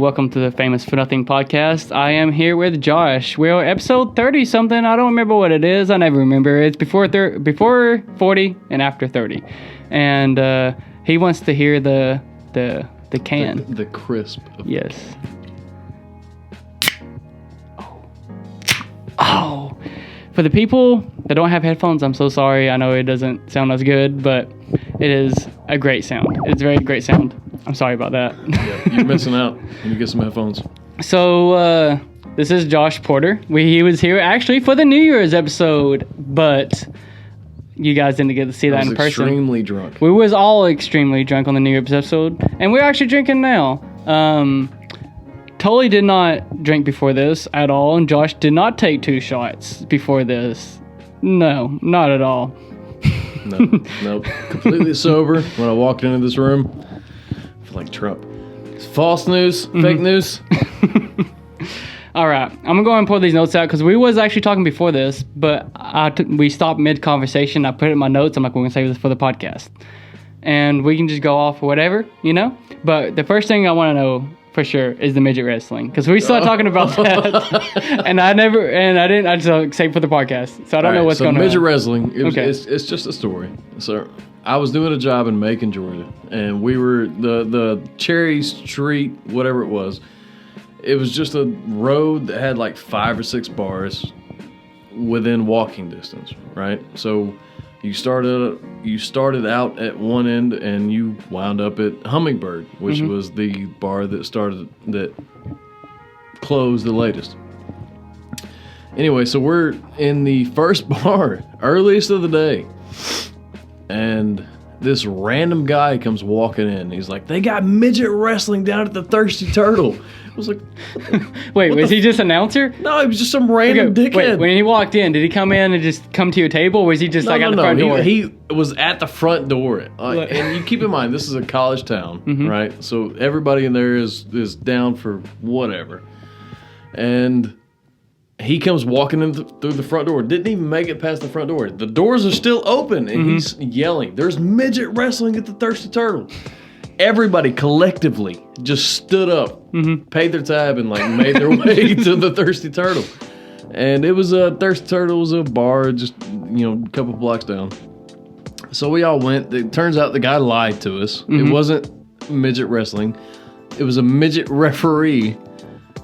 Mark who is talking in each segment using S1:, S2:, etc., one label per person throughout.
S1: welcome to the Famous for Nothing podcast. I am here with Josh. We're episode 30 something. I don't remember what it is. I never remember. It's before 40 and after 30. And he wants to hear the can.
S2: The crisp.
S1: Yes. Oh. For the people that don't have headphones, I'm so sorry. I know it doesn't sound as good, but it is a great sound. It's a very great sound. I'm sorry about that.
S2: Yeah, you're missing out when you get some headphones.
S1: So, this is Josh Porter. He was here actually for the New Year's episode, but you guys didn't get to see that in person.
S2: I was extremely drunk.
S1: We was all extremely drunk on the New Year's episode, and we're actually drinking now. Totally did not drink before this at all, and Josh did not take 2 shots before this. No, not at all.
S2: No, completely sober when I walked into this room. I feel like Trump. It's false news, fake news.
S1: All right, I'm gonna go ahead and pull these notes out because we was actually talking before this, but we stopped mid-conversation. I put it in my notes. I'm like, we're gonna save this for the podcast, and we can just go off or whatever, you know. But the first thing I want to know for sure is the midget wrestling, because we started talking about that, and I just saved for the podcast, so I don't know what's going on.
S2: Midget wrestling, it's just a story. So I was doing a job in Macon, Georgia, and we were the Cherry Street, whatever it was just a road that had like 5 or 6 bars within walking distance, right? So you started out at one end and you wound up at Hummingbird, which was the bar that closed the latest. Anyway, so we're in the first bar, earliest of the day, and this random guy comes walking in. He's like, "They got midget wrestling down at the Thirsty Turtle." I was like,
S1: wait, was he just an announcer?
S2: No, he was just some random dickhead.
S1: Wait, when he walked in, did he come in and just come to your table, or was he just at the front door?
S2: He was at the front door. And you keep in mind, this is a college town, right? So everybody in there is down for whatever. And he comes walking in through the front door. Didn't even make it past the front door. The doors are still open, and he's yelling, "There's midget wrestling at the Thirsty Turtle." Everybody collectively just stood up, paid their tab, and like made their way to the Thirsty Turtle. And it was Thirsty Turtle was a bar just a couple blocks down. So we all went. It turns out the guy lied to us. It wasn't midget wrestling. It was a midget referee.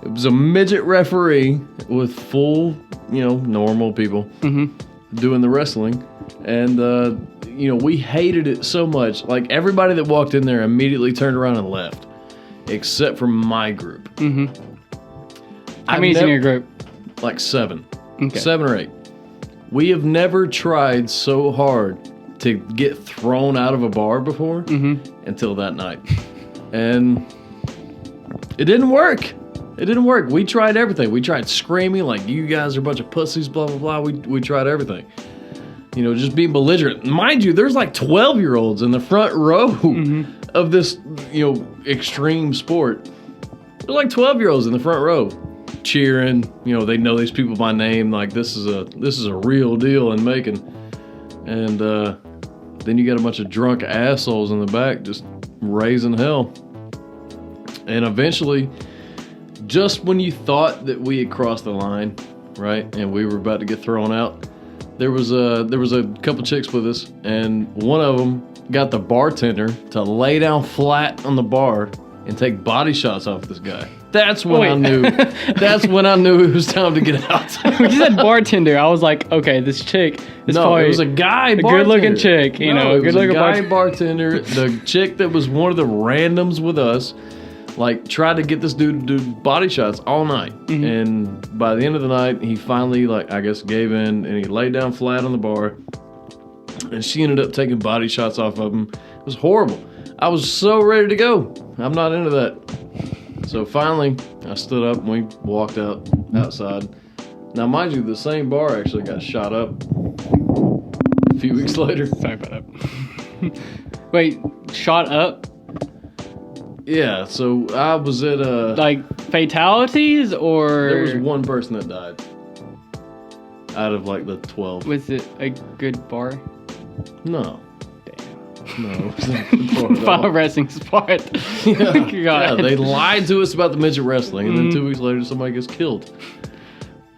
S2: It was a midget referee with full, normal people doing the wrestling. And we hated it so much. Like, everybody that walked in there immediately turned around and left, except for my group.
S1: How many's in your group?
S2: Like 7. Okay. 7 or 8. We have never tried so hard to get thrown out of a bar before until that night. And it didn't work. It didn't work. We tried everything. We tried screaming like, "You guys are a bunch of pussies, blah, blah, blah." We tried everything. Just being belligerent. Mind you, there's like 12-year-olds in the front row of this, extreme sport. There's like 12-year-olds in the front row cheering. They know these people by name. Like, this is a real deal in Macon. And then you got a bunch of drunk assholes in the back just raising hell. And eventually, just when you thought that we had crossed the line, right, and we were about to get thrown out, there was a couple chicks with us, and one of them got the bartender to lay down flat on the bar and take body shots off this guy. That's when I knew. That's when I knew it was time to get out.
S1: When you said bartender, I was like, okay, this chick is probably
S2: it was a guy bartender.
S1: A good-looking chick,
S2: it was a guy bartender. The chick that was one of the randoms with us, like, tried to get this dude to do body shots all night. And by the end of the night, he finally, gave in, and he laid down flat on the bar. And she ended up taking body shots off of him. It was horrible. I was so ready to go. I'm not into that. So finally, I stood up and we walked outside. Now, mind you, the same bar actually got shot up a few weeks later.
S1: Sorry about that. Wait, shot up?
S2: Yeah, so I was at
S1: like fatalities, or
S2: there was one person that died out of like the 12.
S1: Was it a good bar?
S2: No.
S1: Damn.
S2: No, it was not the part at
S1: Final
S2: all.
S1: wrestling's part.
S2: Yeah, they lied to us about the midget wrestling, and then 2 weeks later, somebody gets killed.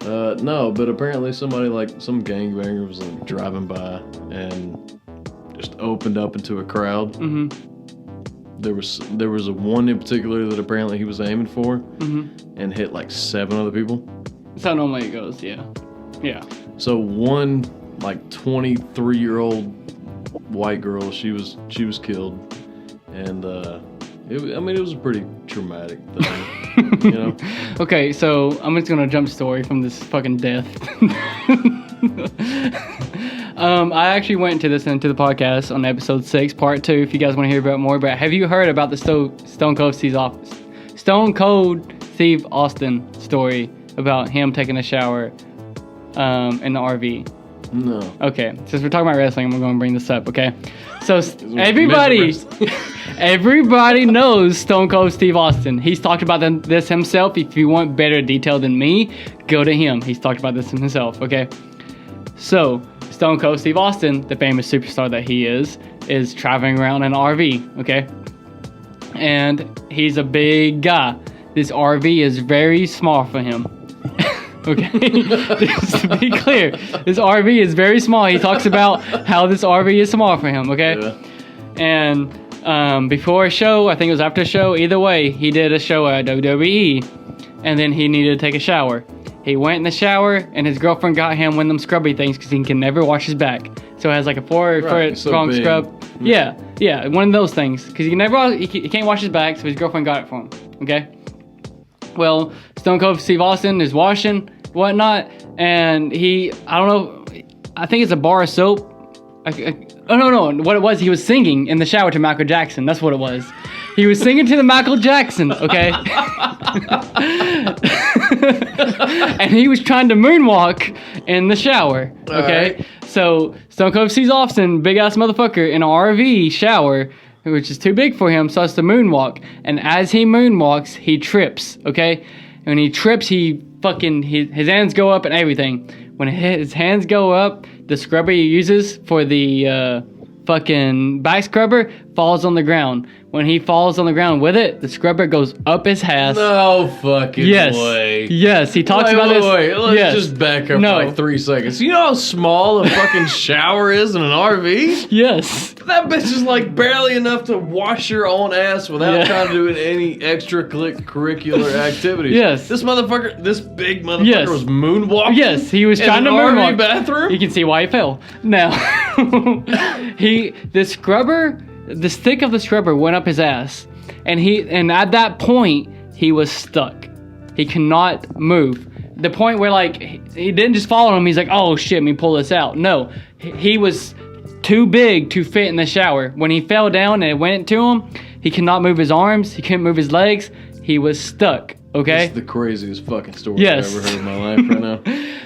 S2: No, but apparently somebody, like, some gangbanger was, like, driving by and just opened up into a crowd.
S1: Mm-hmm.
S2: There was a one in particular that apparently he was aiming for, and hit, like, 7 other people.
S1: That's how normally it goes, yeah. Yeah.
S2: So one, like, 23-year-old white girl, she was killed, and it was a pretty traumatic thing, you know.
S1: Okay, so I'm just gonna jump story from this fucking death. I actually went to listen to the podcast on episode 6, part 2. If you guys want to hear about more, but have you heard about the Stone Cold Steve Austin story about him taking a shower in the RV?
S2: No.
S1: Okay, since we're talking about wrestling, I'm going to bring this up, okay? So everybody knows Stone Cold Steve Austin. He's talked about this himself. If you want better detail than me, go to him. He's talked about this himself, okay? So, Stone Cold Steve Austin, the famous superstar that he is traveling around in an RV, okay? And he's a big guy. This RV is very small for him. Okay, just to be clear, this RV is very small. He talks about how this RV is small for him, okay? Yeah. And before a show, I think it was after a show, either way, he did a show at WWE, and then he needed to take a shower. He went in the shower, and his girlfriend got him one of them scrubby things because he can never wash his back. So it has like a 4-foot strong scrub. Yeah, one of those things. Because he can't wash his back, so his girlfriend got it for him, okay? Well, Stone Cold Steve Austin is washing, whatnot, and I don't know, I think it's a bar of soap. No, what it was, he was singing in the shower to Michael Jackson. That's what it was. He was singing to the Michael Jackson, okay? And he was trying to moonwalk in the shower, okay? Right. So, Stone Cold Steve Austin, big-ass motherfucker, in an RV shower, which is too big for him, starts to moonwalk. And as he moonwalks, he trips, okay? And when he trips, his hands go up and everything. When his hands go up, the scrubber he uses for the fucking back scrubber falls on the ground. When he falls on the ground with it, the scrubber goes up his ass.
S2: No fucking way.
S1: Yes, he talks about this.
S2: Wait. Let's just back up for like 3 seconds. You know how small a fucking shower is in an RV?
S1: Yes.
S2: That bitch is like barely enough to wash your own ass without trying to do any extracurricular activities.
S1: Yes.
S2: This big motherfucker was moonwalking.
S1: Yes, he was trying to moonwalk.
S2: In an RV bathroom?
S1: You can see why he fell. Now, the stick of the scrubber went up his ass, and at that point he was stuck. He cannot move. The point where like he didn't just fall on him. He's like, oh shit, let me pull this out. No, he was too big to fit in the shower. When he fell down and it went to him, he could not move his arms. He couldn't move his legs. He was stuck. Okay.
S2: This is the craziest fucking story I've ever heard in my life right now.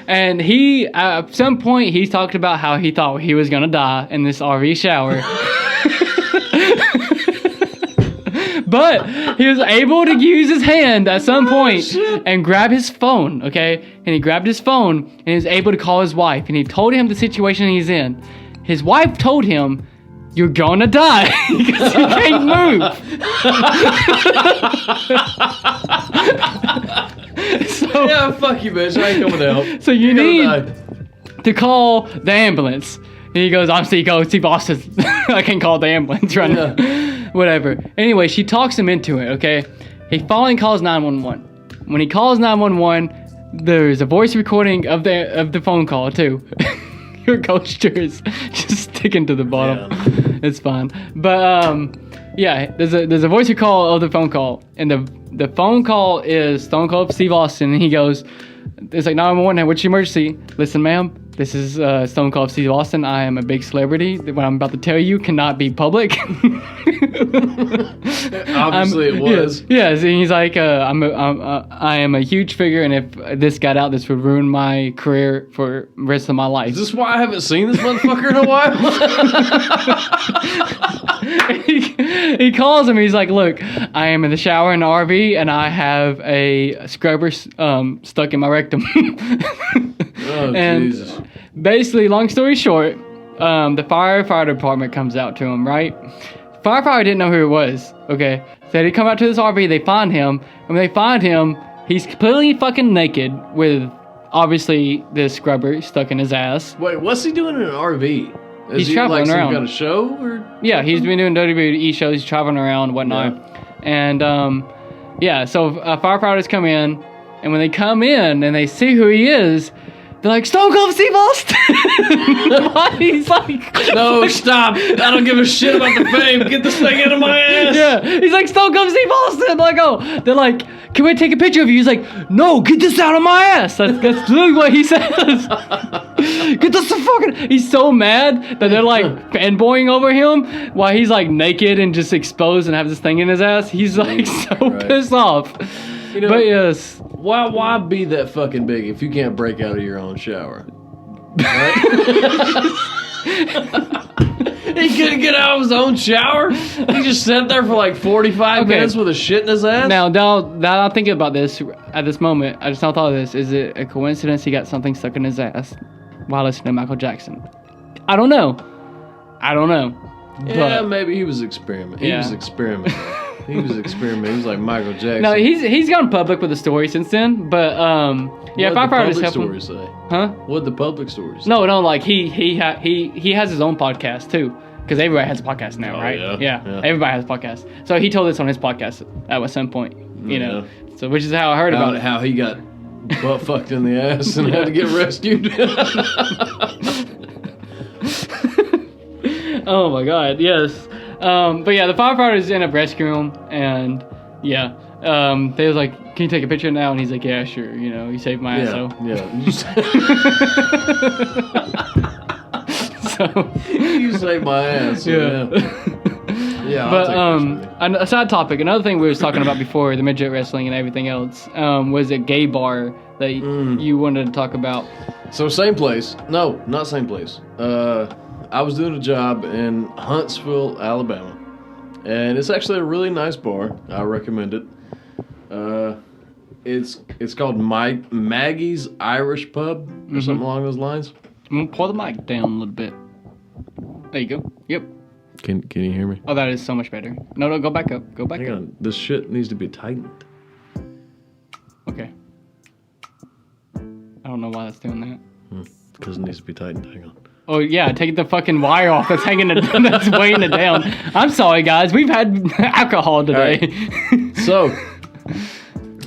S1: And he, at some point, he talked about how he thought he was gonna die in this RV shower. But he was able to use his hand at some point and grab his phone, okay? And he grabbed his phone and he was able to call his wife. And he told him the situation he's in. His wife told him, you're gonna die because you can't move. So,
S2: yeah, fuck you, bitch. I ain't coming to help.
S1: So you need to call the ambulance. And he goes, I'm Steve Austin. I can't call the ambulance right now. Whatever. Anyway, she talks him into it, okay? He finally calls 911. When he calls 911, there's a voice recording of the phone call, too. Your coaster is just sticking to the bottom. Yeah. It's fine. But, there's a voice recall of the phone call. And the phone call is Stone Cold Steve Austin. And he goes, it's like, 911, what's your emergency? Listen, ma'am. This is Stone Cold Steve Austin. I am a big celebrity. What I'm about to tell you cannot be public.
S2: Obviously, it was.
S1: Yes, and he's like, I am a huge figure, and if this got out, this would ruin my career for the rest of my life.
S2: Is this why I haven't seen this motherfucker in a while?
S1: He calls him. He's like, look, I am in the shower in the RV, and I have a scrubber stuck in my rectum.
S2: Oh,
S1: and
S2: Jesus.
S1: Basically, long story short, the firefighter department comes out to him, right? Firefighter didn't know who it was, okay? So they come out to this RV, they find him, and when they find him, he's completely fucking naked with, obviously, this scrubber stuck in his ass.
S2: Wait, what's he doing in an RV?
S1: He's traveling around.
S2: Got a show? Or
S1: yeah, he's been doing WWE shows, he's traveling around and whatnot. Yeah. And, so firefighters come in, and when they come in and they see who he is, they're like, Stone Cold Steve Austin! He's like...
S2: No, stop! I don't give a shit about the fame! Get this thing out of my ass!
S1: Yeah, he's like, Stone Cold Steve Austin! Like, oh, they're like, can we take a picture of you? He's like, no, get this out of my ass! That's literally what he says! Get this fucking... He's so mad that they're like fanboying over him while he's like naked and just exposed and have this thing in his ass. He's like so pissed off. You know, but yes...
S2: Why be that fucking big if you can't break out of your own shower? Right? He couldn't get out of his own shower? He just sat there for like 45 minutes with a shit in his ass?
S1: Now I'm thinking about this at this moment. I just thought of this. Is it a coincidence he got something stuck in his ass while listening to Michael Jackson? I don't know.
S2: Yeah, maybe he was experimenting. He was experimenting. He was like Michael Jackson.
S1: No, he's gone public with the story since then, but yeah, firefighters help him.
S2: What did the public stories say?
S1: Huh?
S2: What did the public stories say?
S1: No, like he has his own podcast too, because everybody has a podcast now, right? Yeah, everybody has a podcast. So he told this on his podcast at some point, you know. So which is how I heard about it.
S2: How he got butt fucked in the ass and had to get rescued.
S1: Oh my God, yes. But yeah, the firefighters end up rescuing him, and they was like, "Can you take a picture now?" And he's like, "Yeah, sure." You know, he saved my ass. So
S2: you saved my ass. Yeah.
S1: But a side topic, another thing we was talking about before the midget wrestling and everything else, was a gay bar that you wanted to talk about.
S2: So same place? No, not same place. I was doing a job in Huntsville, Alabama, and it's actually a really nice bar. I recommend it. It's called Maggie's Irish Pub or something along those lines.
S1: I'm gonna pull the mic down a little bit. There you go. Yep.
S2: Can you hear me?
S1: Oh, that is so much better. No, go back up. Go back
S2: Hang
S1: up.
S2: on. This shit needs to be tightened.
S1: Okay. I don't know why that's doing that.
S2: Because it needs to be tightened. Hang on.
S1: Oh yeah, take the fucking wire off that's hanging that's weighing it down. I'm sorry guys, we've had alcohol today.
S2: Right. So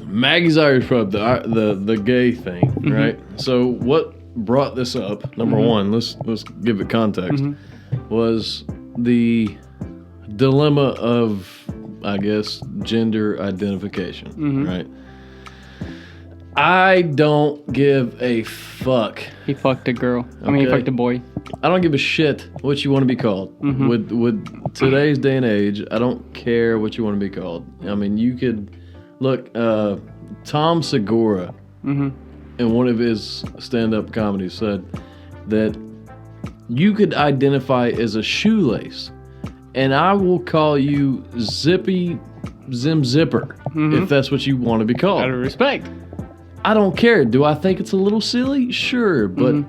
S2: Maggie's Irish Pub, the gay thing, right? So what brought this up? Number one, let's give it context. Was the dilemma of, I guess, gender identification, right? I don't give a fuck.
S1: He fucked a girl. I mean, he fucked a boy.
S2: I don't give a shit what you want to be called. With today's day and age, I don't care what you want to be called. I mean, you could look. Tom Segura, in one of his stand-up comedies, said that you could identify as a shoelace, and I will call you Zippy Zim Zipper if that's what you want to be called.
S1: Out of respect.
S2: I don't care. Do I think it's a little silly? Sure, but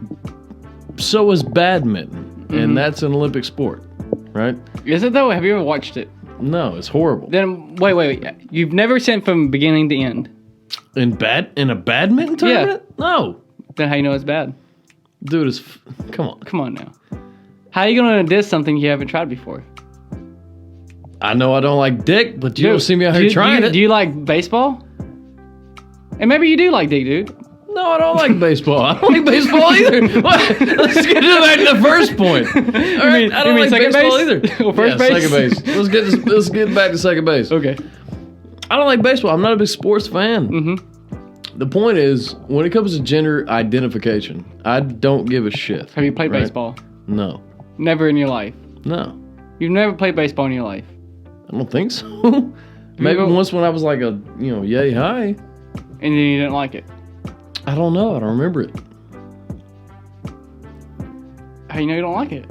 S2: so is badminton, and that's an Olympic sport, right?
S1: Is it though? Have you ever watched it?
S2: No, it's horrible.
S1: Then wait. You've never seen from beginning to end?
S2: In a badminton tournament?
S1: Yeah.
S2: No.
S1: Then how you know it's bad?
S2: Dude, come on
S1: now. How are you gonna diss something you haven't tried before?
S2: I know I don't like dick, but you don't see me out here trying it.
S1: Do you like baseball? And maybe you do like dick, dude.
S2: No, I don't like baseball. I don't like baseball either. What? Let's get back to the first point. All right, I don't like baseball either.
S1: Well, first base?
S2: Second base. Let's get back to second base.
S1: Okay.
S2: I don't like baseball. I'm not a big sports fan. The point is, when it comes to gender identification, I don't give a shit.
S1: Have you played baseball?
S2: No.
S1: Never in your life?
S2: No.
S1: You've never played baseball in your life?
S2: I don't think so. Maybe once when I was like yay high.
S1: And then you didn't like it?
S2: I don't know. I don't remember it.
S1: How you know you don't like it?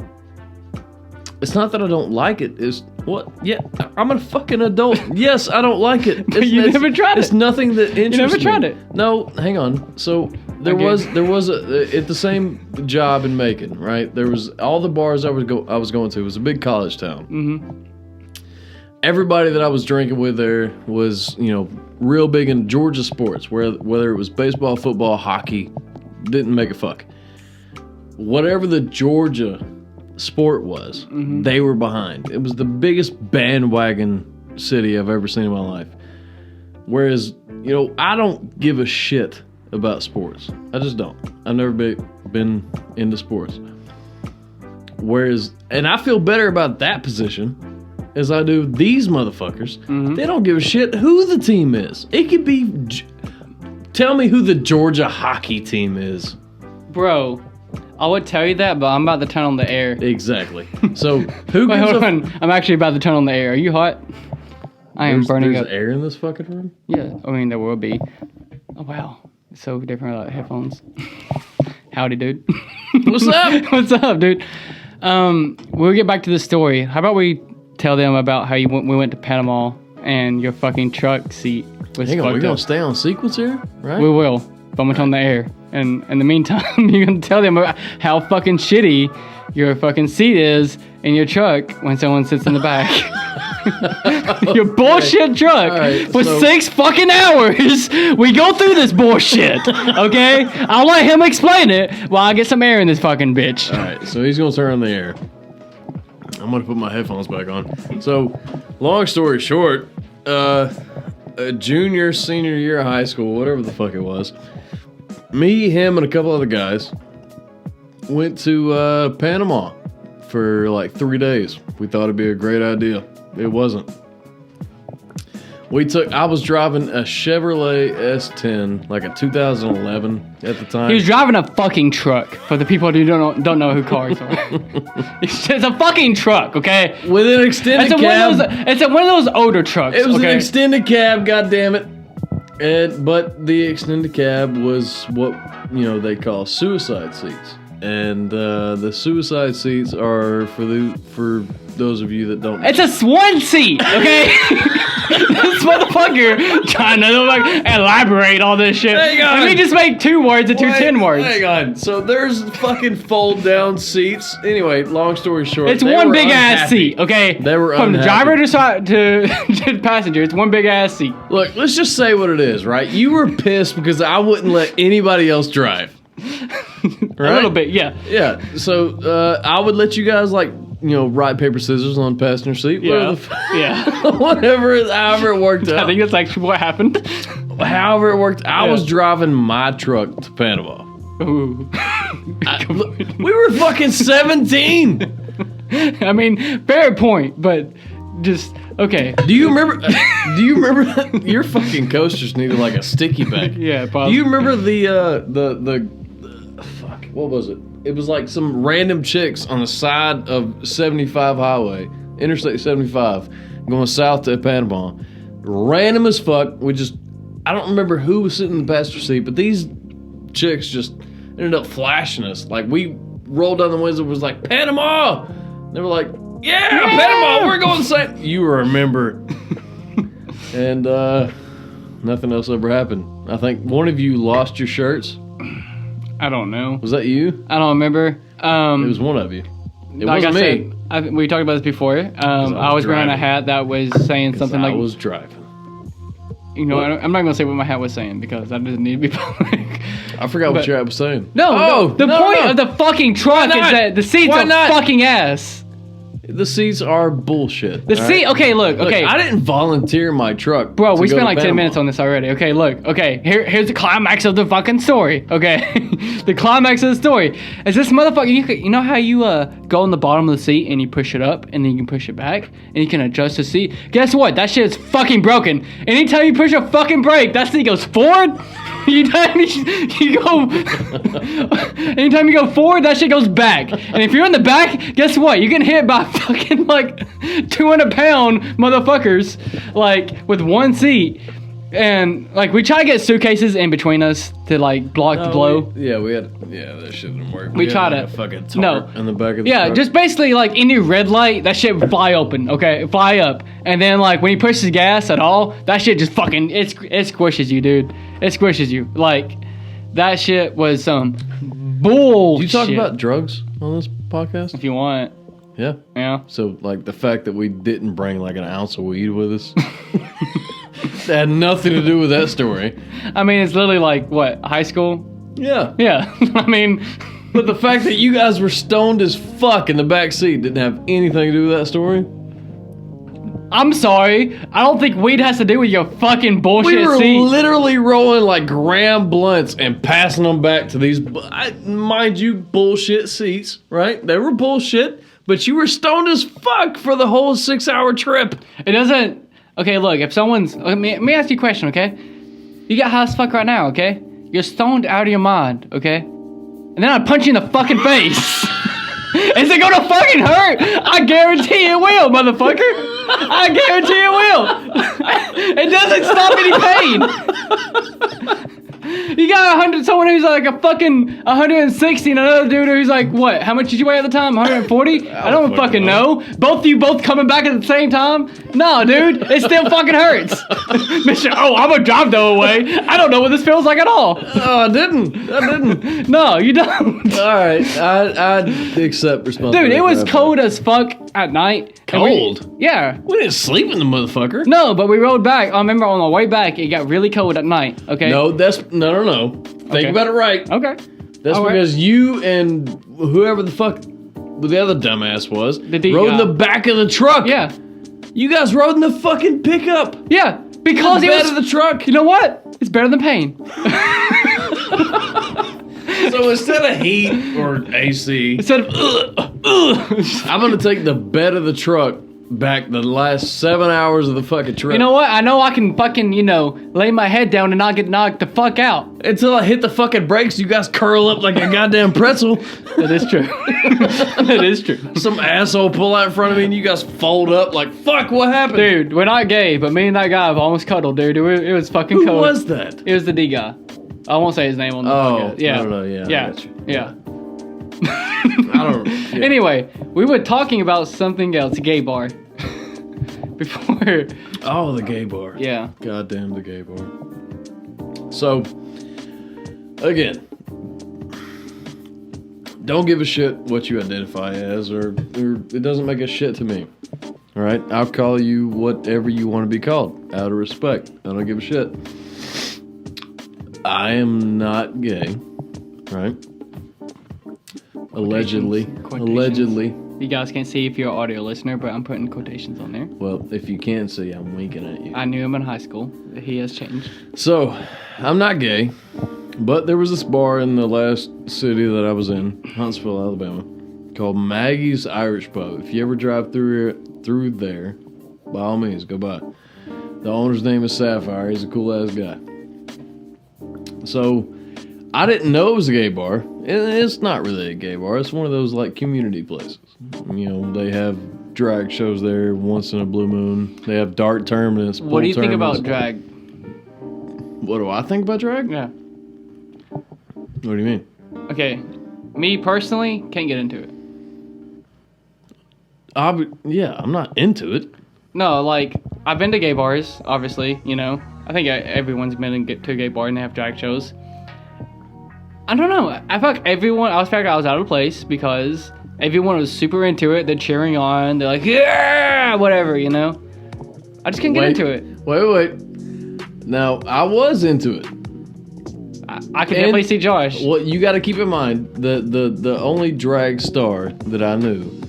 S2: It's not that I don't like it. It's what? Yeah, I'm a fucking adult. Yes, I don't like it.
S1: But you never tried it.
S2: It's nothing that interests me.
S1: You never tried it.
S2: No, hang on. So There was at the same job in Macon, right? There was all the bars I was going to. It was a big college town. Mm-hmm. Everybody that I was drinking with there was, real big in Georgia sports, whether it was baseball, football, hockey, didn't make a fuck. Whatever the Georgia sport was, they were behind. It was the biggest bandwagon city I've ever seen in my life. Whereas, I don't give a shit about sports. I just don't. I've never been into sports. Whereas, and I feel better about that position as I do these motherfuckers. They don't give a shit who the team is. It could be... Tell me who the Georgia hockey team is.
S1: Bro, I would tell you that, but I'm about to turn on the air.
S2: Exactly. So, who
S1: Wait,
S2: gives
S1: hold on. I'm actually about to turn on the air. Are you hot? I am burning up.
S2: There's air in this fucking room?
S1: Yeah, I mean, there will be. Oh, wow. It's so different without headphones. Howdy, dude.
S2: What's up?
S1: What's up, dude? We'll get back to the story. How about we tell them about how we went to Panama and your fucking truck seat was
S2: Hang on,
S1: fucked
S2: we're going
S1: up.
S2: to stay on sequence here, right?
S1: We will, but I'm going to turn the air. And in the meantime, you're going to tell them about how fucking shitty your fucking seat is in your truck when someone sits in the back. Your bullshit truck.
S2: Right,
S1: for 6 fucking hours, we go through this bullshit, okay? I'll let him explain it while I get some air in this fucking bitch.
S2: All right, so he's going to turn on the air. I'm going to put my headphones back on. So, long story short, junior, senior year of high school, whatever the fuck it was, me, him, and a couple other guys went to Panama for like 3 days. We thought it'd be a great idea. It wasn't. I was driving a Chevrolet S10, like a 2011 at the time.
S1: He was driving a fucking truck, for the people who don't know who cars are. It's a fucking truck, okay?
S2: With an extended cab.
S1: It's one of those older trucks.
S2: It was
S1: okay?
S2: an extended cab, goddammit. But the extended cab was what, they call suicide seats. And the suicide seats are for those of you that don't know.
S1: It's a swan seat, okay? This motherfucker trying to elaborate all this shit.
S2: Hang on.
S1: Let me just make 2 words into 10 words.
S2: Hang on. So there's fucking fold down seats. Anyway, long story short,
S1: It's one big ass seat, okay?
S2: They were
S1: from
S2: unhappy.
S1: the driver to passenger. It's one big ass seat.
S2: Look, let's just say what it is, right? You were pissed because I wouldn't let anybody else drive. Right?
S1: A little bit, yeah.
S2: Yeah. So I would let you guys rock, paper, scissors on passenger seat.
S1: Yeah.
S2: However it worked out.
S1: I think that's actually what happened.
S2: However it worked, I was driving my truck to Panama.
S1: Ooh.
S2: We were fucking 17.
S1: I mean, fair point, but just okay.
S2: Do you remember your fucking coasters needed like a sticky back?
S1: Yeah, probably.
S2: Do you remember the fuck, what was it? It was like some random chicks on the side of 75 highway, Interstate 75, going south to Panama. Random as fuck. I don't remember who was sitting in the passenger seat, but these chicks just ended up flashing us. Like, we rolled down the window and was like, Panama! They were like, yeah, Panama, we're going to say. You remember. And nothing else ever happened. I think one of you lost your shirts.
S1: I don't know.
S2: Was that you?
S1: I don't remember.
S2: It was one of you. It
S1: like
S2: wasn't
S1: I
S2: me.
S1: said, we talked about this before. I was wearing a hat that was saying something like...
S2: I was driving.
S1: I'm not going to say what my hat was saying because that doesn't need to be public.
S2: I forgot what your hat was saying.
S1: No, the point of the fucking truck is that the seats are fucking ass.
S2: The seats are bullshit.
S1: Okay, look,
S2: I didn't volunteer my truck.
S1: Bro, we spent like 10 minutes on this already. Okay, look, here's the climax of the fucking story, okay? The climax of the story is this motherfucker, you know how you go on the bottom of the seat and you push it up and then you can push it back and you can adjust the seat? Guess what? That shit is fucking broken. Anytime you push a fucking brake, that seat goes forward. Anytime you go forward, that shit goes back. And if you're in the back, guess what? You get hit by fucking like 200-pound motherfuckers, like with one seat. And like we try to get suitcases in between us to like block the blow.
S2: That shit didn't work.
S1: We tried
S2: a fucking tarp in the back of the truck.
S1: Just basically like any red light, that shit would fly open, okay? Fly up. And then like when you push the gas at all, that shit just fucking, it squishes you, dude. It squishes you. Like, That shit was some bullshit.
S2: Do you talk about drugs on this podcast?
S1: If you want.
S2: Yeah.
S1: Yeah.
S2: So, like, the fact that we didn't bring, like, an ounce of weed with us that had nothing to do with that story.
S1: I mean, it's literally like, what, high school?
S2: Yeah.
S1: Yeah. I mean...
S2: But the fact that you guys were stoned as fuck in the back seat didn't have anything to do with that story?
S1: I'm sorry. I don't think weed has to do with your fucking bullshit
S2: We were
S1: seat.
S2: literally rolling, like, gram blunts and passing them back to these, mind you, bullshit seats, right? They were bullshit, but you were stoned as fuck for the whole 6-hour trip.
S1: It doesn't... Okay, look, if someone's... Let me ask you a question, okay? You got high as fuck right now, okay? You're stoned out of your mind, okay? And then I punch you in the fucking face. Is it gonna fucking hurt? I guarantee it will, motherfucker. I guarantee it will. It doesn't stop any pain. You got someone who's like a fucking 160 and another dude who's like, what? How much did you weigh at the time? 140? I don't fucking know. Both of you coming back at the same time? No, dude. It still fucking hurts. Mr. Oh, I'm gonna drive the away. I don't know what this feels like at all.
S2: Oh, I didn't.
S1: No, you don't.
S2: All right. I accept responsibility.
S1: Dude, it was cold as fuck at night.
S2: Cold?
S1: Yeah.
S2: We didn't sleep in the motherfucker.
S1: No, but we rode back. I remember on the way back, it got really cold at night. Okay.
S2: No, no. Think about it right.
S1: Okay.
S2: That's all because you and whoever the fuck the other dumbass was rode in the back of the truck.
S1: Yeah.
S2: You guys rode in the fucking pickup.
S1: Yeah. Because
S2: it was better the truck.
S1: You know what? It's better than pain.
S2: So instead of heat or AC,
S1: instead of
S2: I'm gonna take the bed of the truck back the last 7 hours of the fucking trip.
S1: You know what? I know I can fucking, lay my head down and not get knocked the fuck out.
S2: Until I hit the fucking brakes, you guys curl up like a goddamn pretzel.
S1: That is true. That is true.
S2: Some asshole pull out in front of me and you guys fold up like, fuck, what happened?
S1: Dude, we're not gay, but me and that guy have almost cuddled, dude. It was fucking cold.
S2: Who was that?
S1: It was the D guy. I won't say his name on the podcast. Yeah.
S2: I don't know, yeah.
S1: Yeah.
S2: I don't know. Yeah.
S1: Anyway, we were talking about something else, gay bar. Before.
S2: Oh, the gay bar.
S1: Yeah.
S2: Goddamn the gay bar. So, again, don't give a shit what you identify as, or it doesn't make a shit to me. All right? I'll call you whatever you want to be called, out of respect. I don't give a shit. I am not gay, right? Allegedly.
S1: You guys can't see if you're an audio listener, but I'm putting quotations on there.
S2: Well, if you can't see, I'm winking at you.
S1: I knew him in high school. He has changed.
S2: So, I'm not gay, but there was this bar in the last city that I was in, Huntsville, Alabama, called Maggie's Irish Pub. If you ever drive through there, by all means, go by. The owner's name is Sapphire. He's a cool-ass guy. So, I didn't know it was a gay bar. It's not really a gay bar. It's one of those, like, community places. They have drag shows there once in a blue moon. They have dart tournaments.
S1: What do you think about drag?
S2: What do I think about drag?
S1: Yeah.
S2: What do you mean?
S1: Okay. Me, personally, can't get into it.
S2: I'm not into it.
S1: No, like, I've been to gay bars, obviously, I think everyone's been to a gay bar and they have drag shows. I don't know. I felt like I was out of place because everyone was super into it. They're cheering on. They're like, yeah, whatever, I just can't get into it.
S2: Wait. Now, I was into it.
S1: I could definitely see Josh.
S2: Well, you got to keep in mind, the only drag star that I knew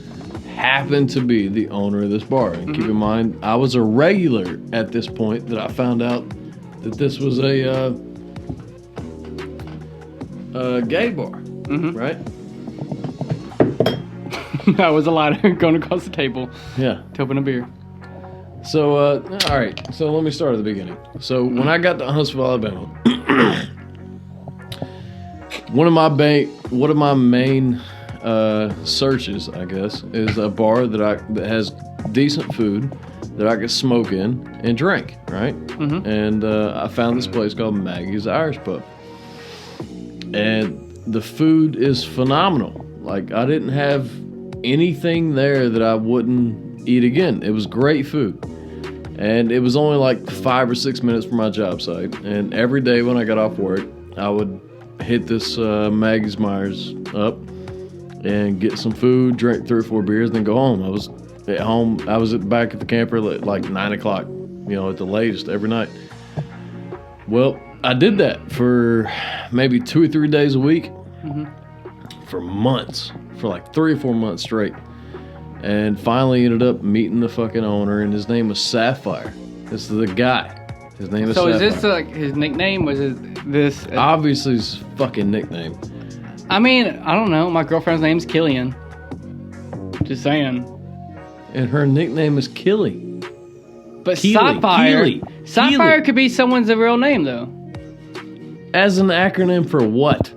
S2: happened to be the owner of this bar. And keep in mind, I was a regular at this point that I found out that this was a gay bar, right?
S1: That was a ladder going across the table.
S2: Yeah.
S1: To open a beer.
S2: So, all right. So let me start at the beginning. So when I got to Huntsville, Alabama, one of my main searches, I guess, is a bar that has decent food that I could smoke in and drink, right? And I found this place called Maggie's Irish Pub. And the food is phenomenal. Like, I didn't have anything there that I wouldn't eat again. It was great food. And it was only like 5 or 6 minutes from my job site. And every day when I got off work, I would hit this Maggie's Myers up and get some food, drink 3 or 4 beers, and then go home. I was at home. I was back at the camper at like 9 o'clock, at the latest every night. Well, I did that for maybe 2 or 3 days a week for months, for like 3 or 4 months straight. And finally ended up meeting the fucking owner, and his name was Sapphire. This is the guy. His name is Sapphire.
S1: So is this like his nickname? Was it this?
S2: Obviously his fucking nickname.
S1: I mean, I don't know. My girlfriend's name's Killian. Just saying.
S2: And her nickname is Killy.
S1: But Sapphire
S2: Keely.
S1: could be someone's real name, though.
S2: As an acronym for what?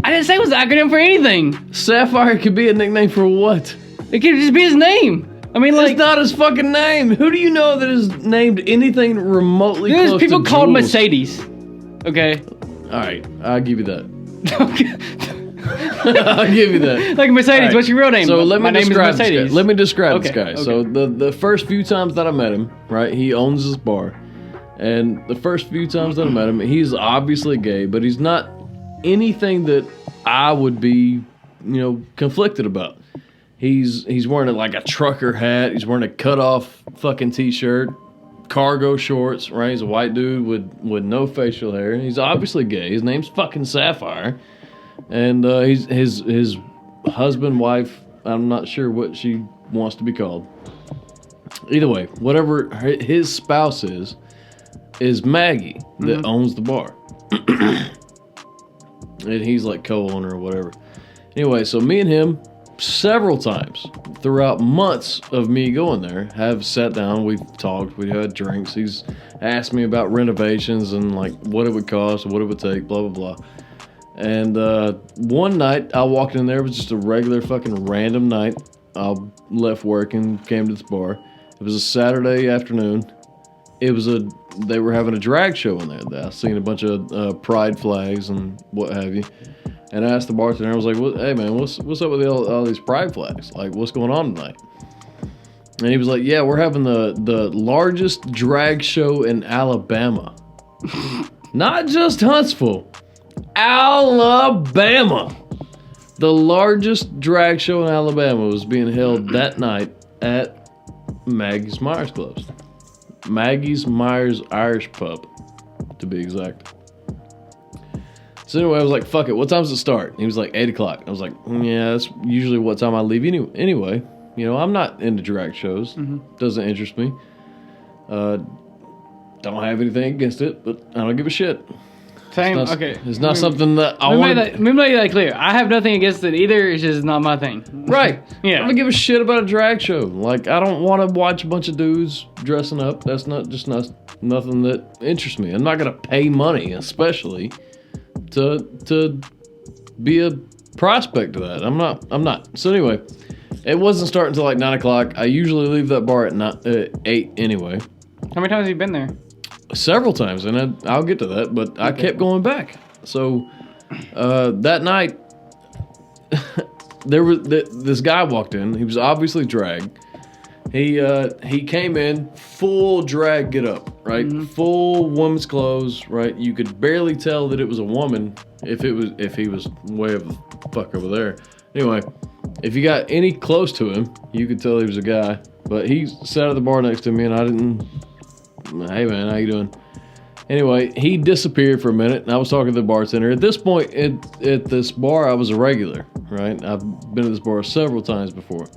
S1: I didn't say it was an acronym for anything.
S2: Sapphire could be a nickname for what?
S1: It could just be his name. I mean, like...
S2: It's not his fucking name. Who do you know that is named anything remotely close to
S1: There's people called
S2: Jules?
S1: Mercedes. Okay.
S2: Alright, I'll give you that. I'll give you that.
S1: Like Mercedes,
S2: Right.
S1: what's your real name?
S2: So let me
S1: My name is
S2: describe
S1: Mercedes.
S2: this guy. Let me describe this
S1: Okay,
S2: guy.
S1: okay.
S2: So the first few times that I met him, right, he owns this bar. And the first few times that I met him, he's obviously gay, but he's not anything that I would be, conflicted about. He's wearing like a trucker hat. He's wearing a cut-off fucking t-shirt, cargo shorts, right? He's a white dude with no facial hair. He's obviously gay. His name's fucking Sapphire. And he's his husband, wife, I'm not sure what she wants to be called. Either way, whatever his spouse is Maggie that owns the bar. And he's like co-owner or whatever. Anyway, so me and him several times throughout months of me going there have sat down, we've talked, we've had drinks. He's asked me about renovations and like what it would cost, what it would take, blah, blah, blah. And one night I walked in there, it was just a regular fucking random night. I left work and came to this bar. It was a Saturday afternoon. They were having a drag show in there. I seen a bunch of pride flags and what have you. And I asked the bartender, I was like, "Hey man, what's up with all these pride flags? Like, what's going on tonight?" And he was like, "Yeah, we're having the largest drag show in Alabama. Not just Huntsville, Alabama. The largest drag show in Alabama was being held that night at Maggie's Myers Clubs. Maggie's Myers Irish Pub, to be exact." So anyway, I was like, fuck it, what time does it start? And he was like, 8 o'clock. I was like, yeah, that's usually what time I leave anyway. I'm not into drag shows. Doesn't interest me. Don't have anything against it, but I don't give a shit.
S1: Same,
S2: It's not,
S1: okay.
S2: It's not something that I
S1: want
S2: want
S1: to... Let me make that clear. I have nothing against it either. It's just not my thing.
S2: Right.
S1: Yeah.
S2: I don't give a shit about a drag show. Like, I don't want to watch a bunch of dudes dressing up. That's not nothing that interests me. I'm not going to pay money, especially... to be a prospect of that. I'm not. So anyway, it wasn't starting until like 9 o'clock. I usually leave that bar at 8 anyway.
S1: How many times have you been there?
S2: Several times, and I'll get to that, but I kept going back. So that night, this guy walked in. He was obviously drag. He came in full drag get up, right? Full woman's clothes, right? You could barely tell that it was a woman if he was way of the fuck over there. Anyway, if you got any close to him, you could tell he was a guy. But he sat at the bar next to me, and I didn't. Hey man, how you doing? Anyway, he disappeared for a minute, and I was talking to the bartender. At this point, at this bar, I was a regular, right? I've been to this bar several times before.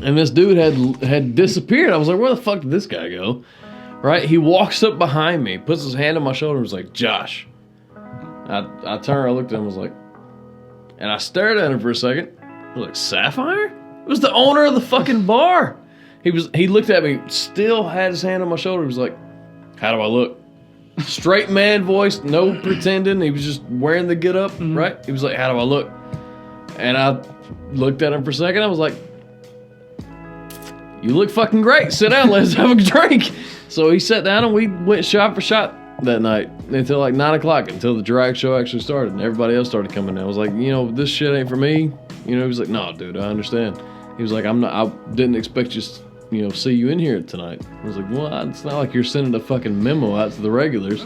S2: And this dude had disappeared. I was like, where the fuck did this guy go? Right? He walks up behind me, puts his hand on my shoulder, and was like, "Josh." I turned, I looked at him, was like, and I stared at him for a second. I was like, "Sapphire?" It was the owner of the fucking bar. He looked at me, still had his hand on my shoulder. He was like, "How do I look?" Straight man voice, no pretending. He was just wearing the get up, right? He was like, "How do I look?" And I looked at him for a second. I was like, "You look fucking great. Sit down, let's have a drink." So he sat down and we went shot for shot that night until like 9 o'clock, until the drag show actually started and everybody else started coming in. I was like, this shit ain't for me. He was like, "No, dude, I understand." He was like, I didn't expect you see you in here tonight. I was like, well, it's not like you're sending a fucking memo out to the regulars.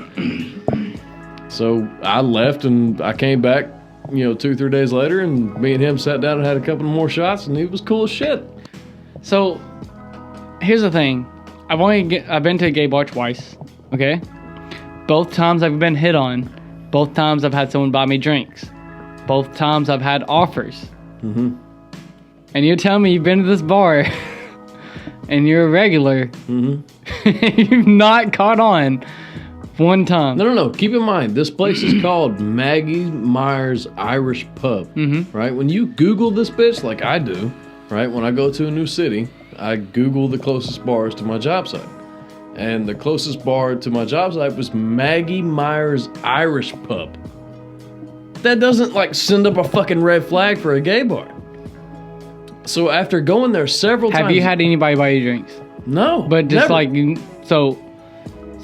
S2: So I left and I came back, 2-3 days later, and me and him sat down and had a couple more shots, and he was cool as shit.
S1: So here's the thing. I've been to a gay bar twice, okay? Both times I've been hit on. Both times I've had someone buy me drinks. Both times I've had offers.
S2: Mm-hmm.
S1: And you're telling me you've been to this bar and you're a regular.
S2: Mm-hmm.
S1: You've not caught on one time.
S2: No. Keep in mind, this place is called Maggie Myers Irish Pub, right? When you Google this bitch, like I do, right? When I go to a new city, I Google the closest bars to my job site. And the closest bar to my job site was Maggie Myers Irish Pub. That doesn't, send up a fucking red flag for a gay bar. So after going there several times...
S1: Have you had anybody buy you drinks?
S2: No.
S1: But just
S2: never.
S1: So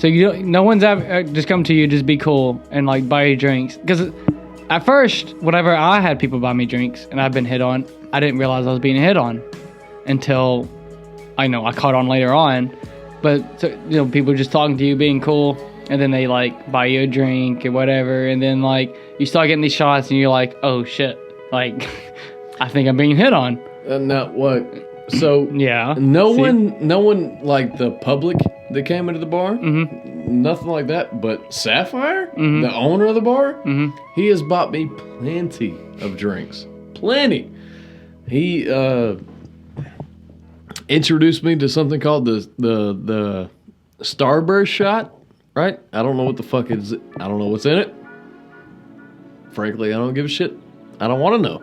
S1: you don't, no one's ever just come to you, just be cool and buy you drinks. Because at first, whenever I had people buy me drinks and I've been hit on, I didn't realize I was being hit on until I caught on later on. But people just talking to you, being cool, and then they buy you a drink or whatever, and then you start getting these shots and you're like, oh shit, I think I'm being hit on.
S2: Now what? So
S1: yeah,
S2: no one the public that came into the bar, nothing like that. But Sapphire, the owner of the bar, he has bought me plenty of drinks, plenty. He introduced me to something called the Starburst shot. Right? I don't know what the fuck is it. I don't know what's in it. Frankly, I don't give a shit. I don't want to know.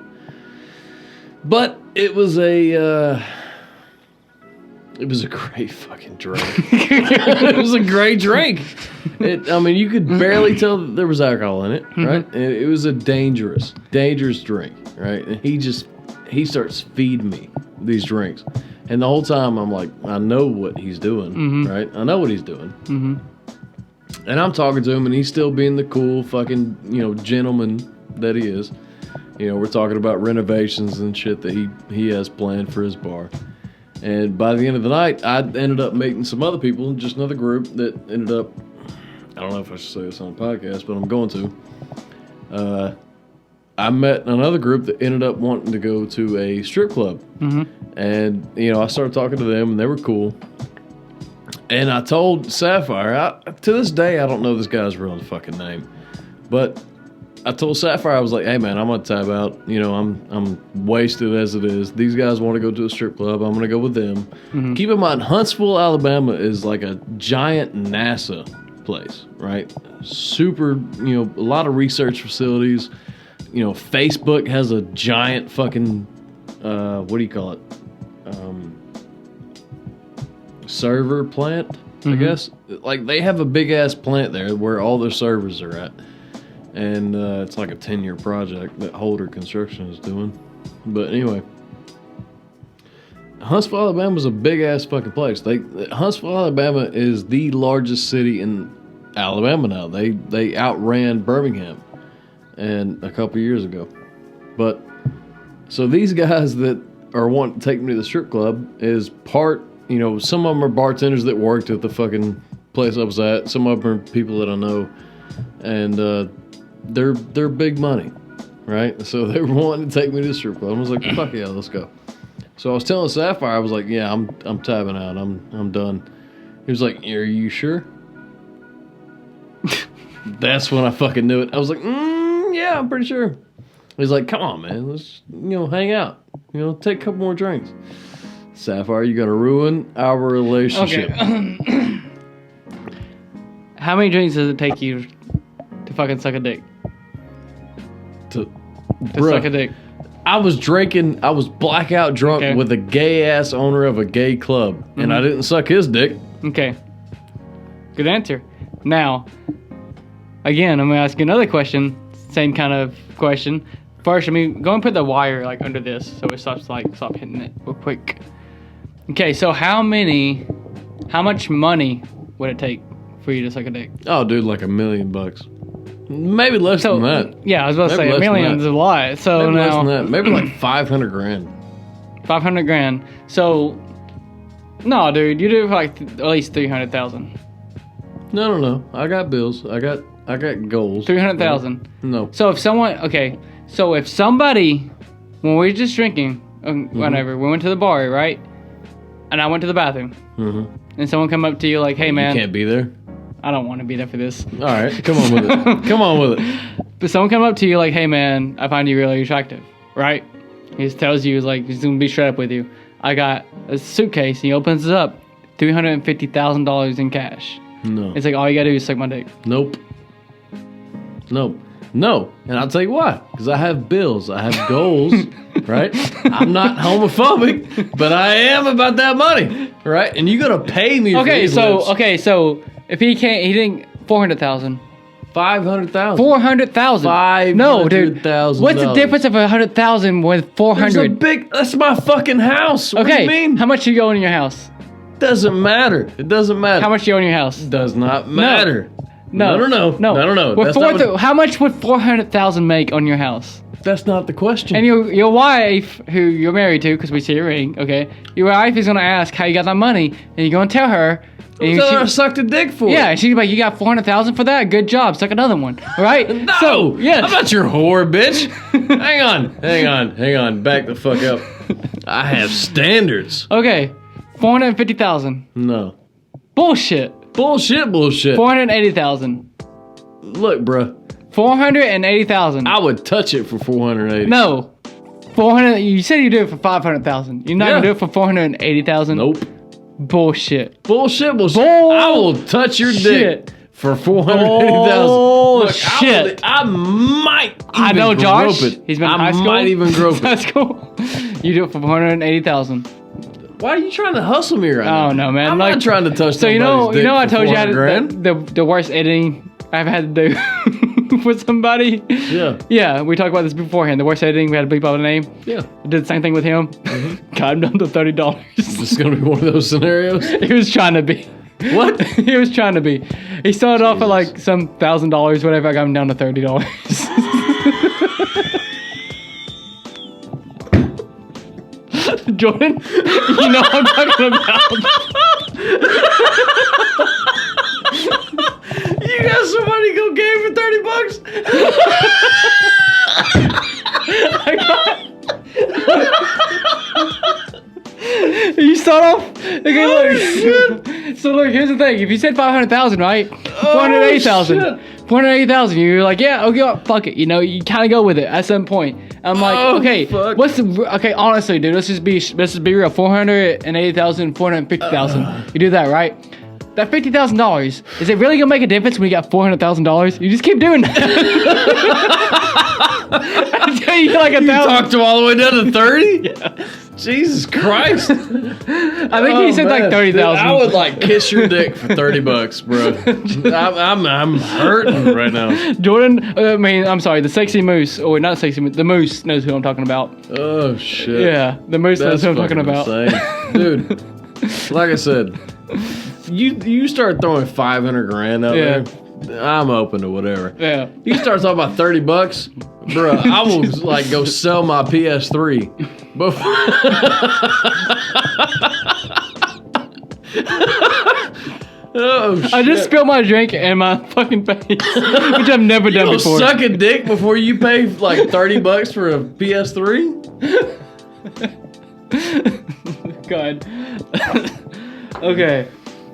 S2: But it was a great fucking drink. It was a great drink. You could barely tell that there was alcohol in it, right? And it was a dangerous drink, right? And he starts feeding me these drinks. And the whole time I'm like, I know what he's doing, right? I know what he's doing. And I'm talking to him, and he's still being the cool fucking, gentleman that he is. We're talking about renovations and shit that he has planned for his bar. And by the end of the night, I ended up meeting some other people, just another group that ended up, I don't know if I should say this on a podcast, but I'm going to. I met another group that ended up wanting to go to a strip club. And, I started talking to them, and they were cool. And I told Sapphire, to this day, I don't know this guy's real fucking name. But I told Sapphire, I was like, hey man, I'm going to tab out. I'm wasted as it is. These guys want to go to a strip club. I'm going to go with them. Keep in mind, Huntsville, Alabama is like a giant NASA place, right? Super, a lot of research facilities. Facebook has a giant fucking, what do you call it? Server plant, I guess. They have a big ass plant there where all their servers are at. And it's like a 10-year project that Holder Construction is doing. But anyway, Huntsville, Alabama is a big ass fucking place. Huntsville, Alabama is the largest city in Alabama now. They outran Birmingham and a couple years ago. But so these guys that are wanting to take me to the strip club is part, some of them are bartenders that worked at the fucking place I was at. Some of them are people that I know. And they're big money, right? So they were wanting to take me to the strip club. I was like, fuck yeah, let's go. So I was telling Sapphire, I was like, yeah, I'm tabbing out. I'm done. He was like, are you sure? That's when I fucking knew it. I was like, yeah, I'm pretty sure. He's like, come on, man. Let's, hang out. Take a couple more drinks. Sapphire, you're going to ruin our relationship.
S1: Okay. How many drinks does it take you to fucking suck a dick?
S2: To
S1: suck a dick.
S2: I was blackout drunk with a gay-ass owner of a gay club, and I didn't suck his dick.
S1: Okay. Good answer. Now, again, I'm going to ask you another question. Same kind of question. First, go and put the wire, under this, so it stops, stop hitting it real quick. Okay, so how much money would it take for you to suck a dick?
S2: Oh, dude, like $1 million. Maybe less than that.
S1: Yeah, I was about to say $1 million is a lot. So
S2: maybe
S1: now,
S2: less than that. Maybe like $500,000.
S1: $500,000. So, no, dude, you do for at least $300,000.
S2: No. I got bills. I got I got goals.
S1: 300,000.
S2: No.
S1: So if somebody, when we were just drinking, whatever, we went to the bar, right? And I went to the bathroom. Mm-hmm. And someone come up to you like, hey, man.
S2: You can't be there?
S1: I don't want to be there for this.
S2: All right. Come on with it. Come on with it.
S1: But someone come up to you like, hey, man, I find you really attractive, right? He just tells you, he's going to be straight up with you. I got a suitcase, and he opens it up, $350,000 in cash.
S2: No.
S1: It's like, all you got to do is suck my dick.
S2: Nope. No. And I'll tell you why. Because I have bills. I have goals, right? I'm not homophobic, but I am about that money, right? And you got to pay me for these lips.
S1: So if he didn't, 400,000.
S2: 500,000.
S1: 400,000. No, dude. What's the difference of 100,000 with 400?
S2: That's my fucking house. What do you mean?
S1: How much do you own in your house?
S2: Doesn't matter. It doesn't matter.
S1: How much do you own in your house?
S2: Does not matter.
S1: No. How much would 400,000 make on your house?
S2: That's not the question.
S1: And your wife, who you're married to, because we see your ring, okay? Your wife is gonna ask how you got that money, and you're gonna tell her.
S2: Tell her I sucked a dick for it.
S1: Yeah, and she's like, you got 400,000 for that? Good job. Suck another one. Right?
S2: No.
S1: So, yes.
S2: I'm not your whore, bitch. Hang on. Back the fuck up. I have standards.
S1: Okay. 450,000.
S2: No.
S1: Bullshit. 480,000.
S2: Look, bruh.
S1: 480,000.
S2: I would touch it for 480.
S1: No. 400. You said you do it for 500,000. You're not gonna do it for 480,000.
S2: Nope.
S1: Bullshit.
S2: I will touch your dick for 480,000.
S1: Bullshit.
S2: I might.
S1: I know Josh. He's been in high school.
S2: I might even grope it.
S1: That's cool. You do it for 480,000.
S2: Why are you trying to hustle me right now?
S1: Oh no, man!
S2: I'm not trying to touch.
S1: So I told you I had the worst editing I've had to do with somebody. Yeah. We talked about this beforehand. The worst editing, we had to bleep out a name.
S2: Yeah.
S1: I did the same thing with him. Mm-hmm. Got him down to $30.
S2: This is gonna be one of those scenarios.
S1: He was trying to be.
S2: What?
S1: He was trying to be. He started off at like some $1,000, whatever. I got him down to $30. Jordan, you know what I'm talking about.
S2: You got somebody go game for $30?
S1: You start off. Okay, look. So look, here's the thing. If you said 500,000, right? 480,000. 480,000. You're like, yeah, okay, fuck it. You know, you kind of go with it at some point. I'm like, okay, honestly, dude, let's just be real. 480,000, 450,000. You do that, right? That $50,000, is it really gonna make a difference when you got $400,000? You just keep doing that. Until you get like $1,000.
S2: You talked to all the way down to 30?
S1: Yeah.
S2: Jesus Christ.
S1: I think he said like 30,000.
S2: I would like kiss your dick for $30, bro. I'm hurting right now.
S1: Jordan, I'm sorry, the sexy moose, or not sexy moose, the moose knows who I'm talking about.
S2: Oh shit.
S1: Yeah, the moose knows who I'm talking about.
S2: Dude, like I said, you start throwing 500 grand out there, I'm open to whatever.
S1: Yeah.
S2: You start talking about $30, bro, I will like go sell my PS3 before. Oh, shit.
S1: I just spilled my drink in my fucking face, which I've never done before.
S2: Suck a dick before you pay like $30 for a PS3?
S1: God. Okay.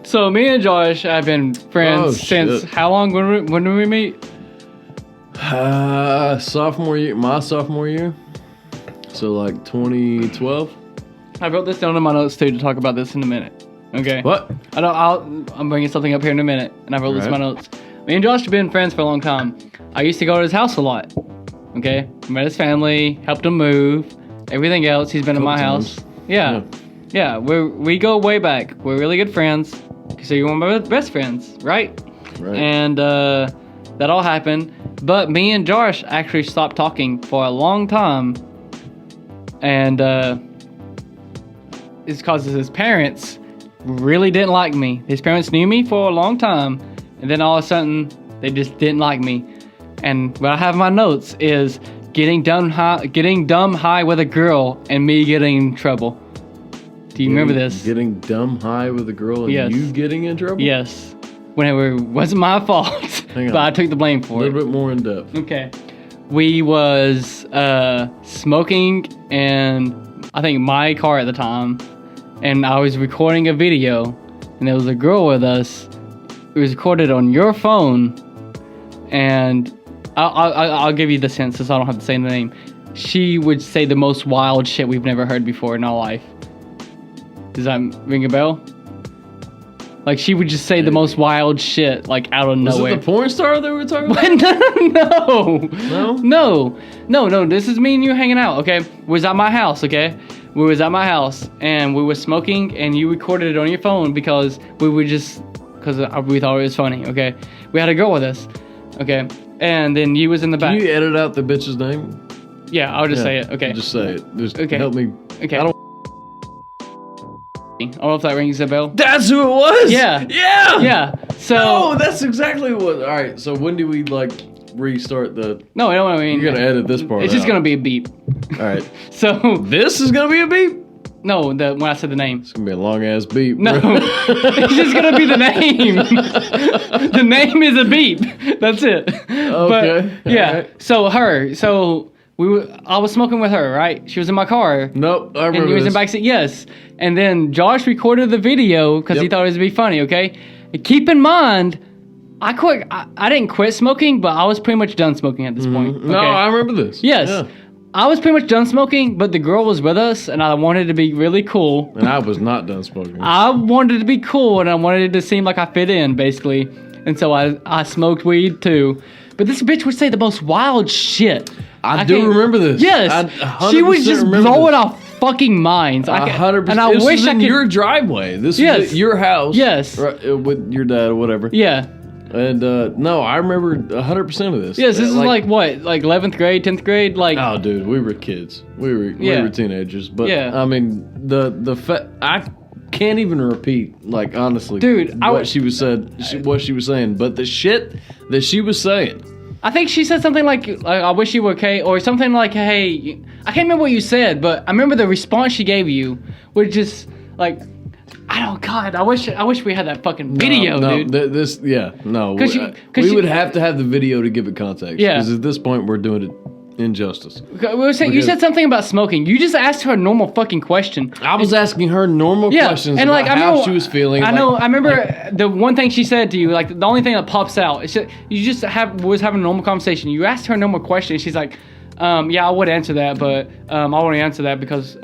S1: So me and Josh have been friends since how long? When did we meet?
S2: Sophomore year. My sophomore year. So like 2012.
S1: I wrote this down in my notes too to talk about this in a minute. Okay.
S2: What?
S1: I'm bringing something up here in a minute, and I wrote this in my notes. Me and Josh have been friends for a long time. I used to go to his house a lot. Okay. Met his family, helped him move, everything else. He's been in my house. Yeah. We go way back. We're really good friends. So you're one of my best friends, right?
S2: Right.
S1: And that all happened. But me and Josh actually stopped talking for a long time. And it's because his parents really didn't like me. His parents knew me for a long time. And then all of a sudden, they just didn't like me. And what I have in my notes is getting dumb high with a girl and me getting in trouble. Do you remember this?
S2: Getting dumb high with a girl and you getting in trouble?
S1: Yes. Whenever it wasn't my fault.
S2: Hang on.
S1: but I took the blame
S2: A
S1: for it.
S2: little bit more in depth.
S1: Okay. We was smoking in, I think, my car at the time, and I was recording a video, and there was a girl with us. It was recorded on your phone, and I'll give you the sense, since I don't have to say the name. She would say the most wild shit we've never heard before in our life. Does that ring a bell? Like, she would just say the most wild shit, like, out of nowhere.
S2: Was it the porn star that we were talking about?
S1: No. This is me and you hanging out, okay? We was at my house, okay? We was at my house, and we were smoking, and you recorded it on your phone because we thought it was funny, okay? We had a girl with us, okay? And then you was in the back.
S2: Can you edit out the bitch's name?
S1: Yeah, I'll just say it, okay?
S2: Just say it. Just
S1: Okay.
S2: help me.
S1: Okay.
S2: I
S1: don't know if that rings a bell.
S2: That's who it was?
S1: Yeah.
S2: Yeah!
S1: Yeah, so...
S2: No, that's exactly what... Alright, so when do we, like, restart the...
S1: No, I know what I mean.
S2: You're gonna edit this part
S1: It's just
S2: out.
S1: gonna be a beep.
S2: Alright.
S1: So...
S2: This is gonna be a beep?
S1: No, when I said the name.
S2: It's gonna be a long-ass beep.
S1: No, it's just gonna be the name. The name is a beep. That's it.
S2: Okay.
S1: But, yeah.
S2: Alright.
S1: So I was smoking with her, right? She was in my car.
S2: Nope, I remember
S1: And he was in
S2: this.
S1: the backseat, yes. And then Josh recorded the video because he
S2: Yep.
S1: thought it would be funny, okay? And keep in mind, I didn't quit smoking, but I was pretty much done smoking at this point. Okay?
S2: No, I remember this.
S1: Yes.
S2: Yeah.
S1: I was pretty much done smoking, but the girl was with us, and I wanted to be really cool.
S2: And I was not done smoking.
S1: I wanted to be cool, and I wanted it to seem like I fit in, basically. And so I smoked weed, too. But this bitch would say the most wild shit.
S2: I do remember this.
S1: Yes.
S2: I
S1: She was
S2: 100%
S1: just
S2: remember
S1: blowing
S2: this.
S1: our fucking minds.
S2: 100%.
S1: And I
S2: This
S1: wish
S2: was
S1: I
S2: in
S1: could...
S2: your driveway. This
S1: Yes.
S2: was at your house.
S1: Yes.
S2: Right, with your dad or whatever.
S1: Yeah.
S2: And no, I remember 100% of this.
S1: Yes, this is like what? Like 11th grade, 10th grade? Like...
S2: Oh, dude, we were kids. We were teenagers. But
S1: Yeah.
S2: I mean, I can't even repeat, like, honestly,
S1: Dude,
S2: what she was saying. But the shit that she was saying.
S1: I think she said something like I wish you were okay, or something like, hey, I can't remember what you said, but I remember the response she gave you was just like, God, I wish we had that fucking video, dude.
S2: We would have to have the video to give it context.
S1: Yeah.
S2: Because at this point, we're doing it injustice.
S1: You said something about smoking. You just asked her a normal fucking question.
S2: I was asking her normal questions
S1: and
S2: about
S1: like,
S2: how she was feeling.
S1: I know. I remember the one thing she said to you. Like the only thing that pops out is you just was having a normal conversation. You asked her a normal question. She's like, yeah, I would answer that, but I won't answer that because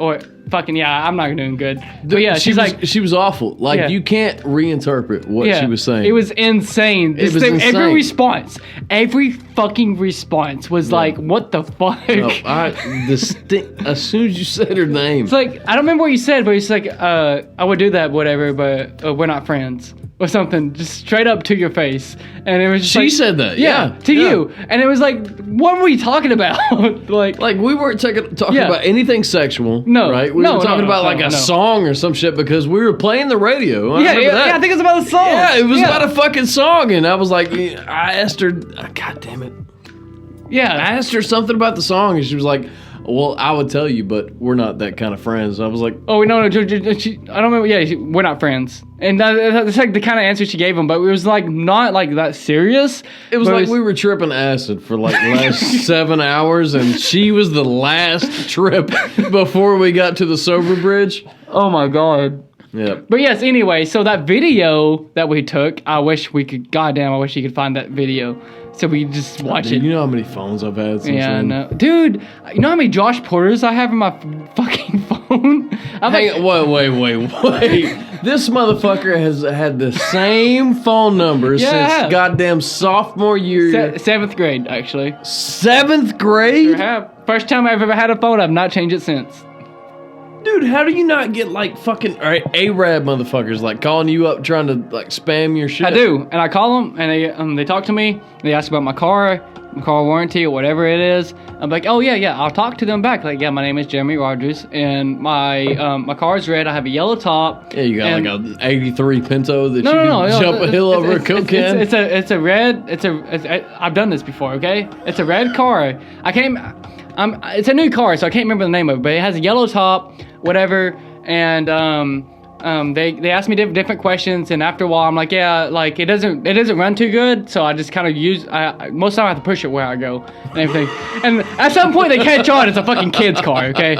S1: I'm not doing good. But yeah,
S2: she was awful. Like
S1: Yeah.
S2: you can't reinterpret what she was saying.
S1: It was insane.
S2: It was insane.
S1: Every fucking response was like, what the fuck?
S2: No, as soon as you said her name,
S1: It's like, I don't remember what you said, but it's like, I would do that, whatever, but we're not friends. Or something, just straight up to your face. And it was just
S2: she said that. Yeah.
S1: To you. And it was like, what were we talking about? like
S2: we weren't talking about anything sexual.
S1: No.
S2: Right? We were talking about a song or some shit because we were playing the radio. I remember that.
S1: Yeah, I think it was about a song.
S2: Yeah, it was about a fucking song. And I was like, I asked her, God damn it.
S1: Yeah.
S2: I asked her something about the song and she was like, well, I would tell you, but we're not that kind of friends. I was like,
S1: oh, no, I don't remember. Yeah, we're not friends. And that's like the kind of answer she gave him, but it was like not like that serious.
S2: It was like we were tripping acid for like the last 7 hours, and she was the last trip before we got to the sober bridge.
S1: Oh my God.
S2: Yeah.
S1: But yes, anyway, so that video that we took, I wish you could find that video. So we just watch it.
S2: You know how many phones I've had since
S1: Yeah, I
S2: then?
S1: know. Dude, you know how many Josh Porters I have in my fucking phone?
S2: Wait. This motherfucker has had the same phone number since goddamn sophomore year.
S1: 7th grade, actually.
S2: 7th grade?
S1: Sure have. First time I've ever had a phone, I've not changed it since.
S2: Dude, how do you not get like fucking Arab motherfuckers like calling you up trying to like spam your shit?
S1: I do, and I call them, and they talk to me. They ask about my car warranty or whatever it is. I'm like, oh yeah, I'll talk to them back. Like, yeah, my name is Jeremy Rogers, and my car's red. I have a yellow top.
S2: Yeah, you got like a '83 Pinto that
S1: no,
S2: jump a hill over a Coke can.
S1: It's a red. I've done this before. Okay, it's a red car. it's a new car, so I can't remember the name of it, but it has a yellow top, whatever, and They asked me different questions, and after a while, I'm like, yeah, like it doesn't run too good, so I just kind of most of the time I have to push it where I go and everything. And at some point, they catch on. It's a fucking kid's car, okay?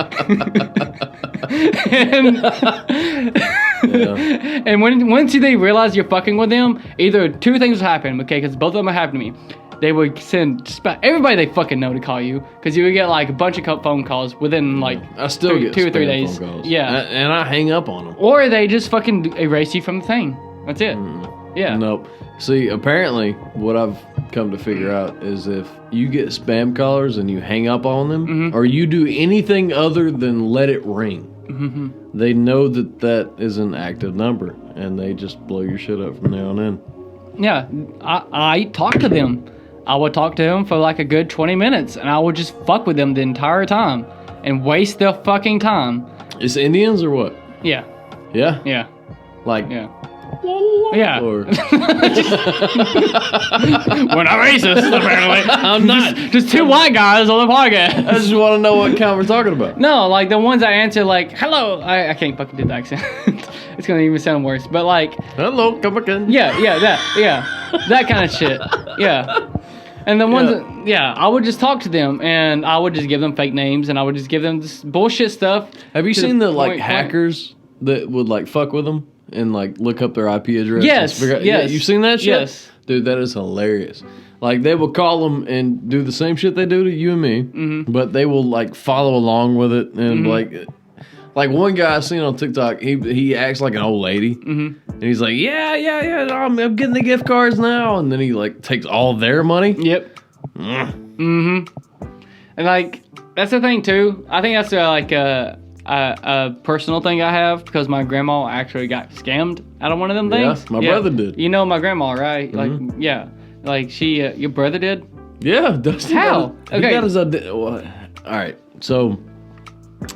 S1: And once they realize you're fucking with them, either two things will happen, okay? Because both of them have happened to me. They would send just about everybody they fucking know to call you, because you would get like a bunch of phone calls within like
S2: I still get
S1: 2 or 3 days.
S2: Phone calls.
S1: Yeah,
S2: and I hang up on them.
S1: Or they just fucking erase you from the thing. That's it. Yeah.
S2: Nope. See, apparently, what I've come to figure out is if you get spam callers and you hang up on them, or you do anything other than let it ring, they know that is an active number, and they just blow your shit up from now on in.
S1: Yeah, I talk to them. I would talk to them for like a good 20 minutes, and I would just fuck with them the entire time and waste their fucking time.
S2: It's Indians or what?
S1: Yeah.
S2: Yeah?
S1: Yeah.
S2: Like...
S1: Yeah. Yeah.
S2: Or...
S1: We're not racist, apparently.
S2: I'm not.
S1: Just two white guys on the podcast.
S2: I just want to know what kind we're talking about.
S1: No, like the ones that answer like, hello. I can't fucking do the accent. It's going to even sound worse. But like...
S2: Hello, come again.
S1: Yeah, that kind of shit. Yeah. And the ones I would just talk to them, and I would just give them fake names, and I would just give them this bullshit stuff.
S2: Have you seen the like hackers that would like fuck with them and like look up their IP address?
S1: Yes, yes.
S2: Yeah, you've seen that shit?
S1: Yes.
S2: Dude, that is hilarious. Like they will call them and do the same shit they do to you and me, but they will like follow along with it and like one guy I seen on TikTok, he acts like an old lady, and he's like, yeah, I'm getting the gift cards now, and then he like takes all their money.
S1: Yep. And like that's the thing too. I think that's like a personal thing I have, because my grandma actually got scammed out of one of them things.
S2: Yeah, my brother did.
S1: You know my grandma, right? Like like she, your brother did.
S2: Yeah, Dustin.
S1: How?
S2: He got his all right, so.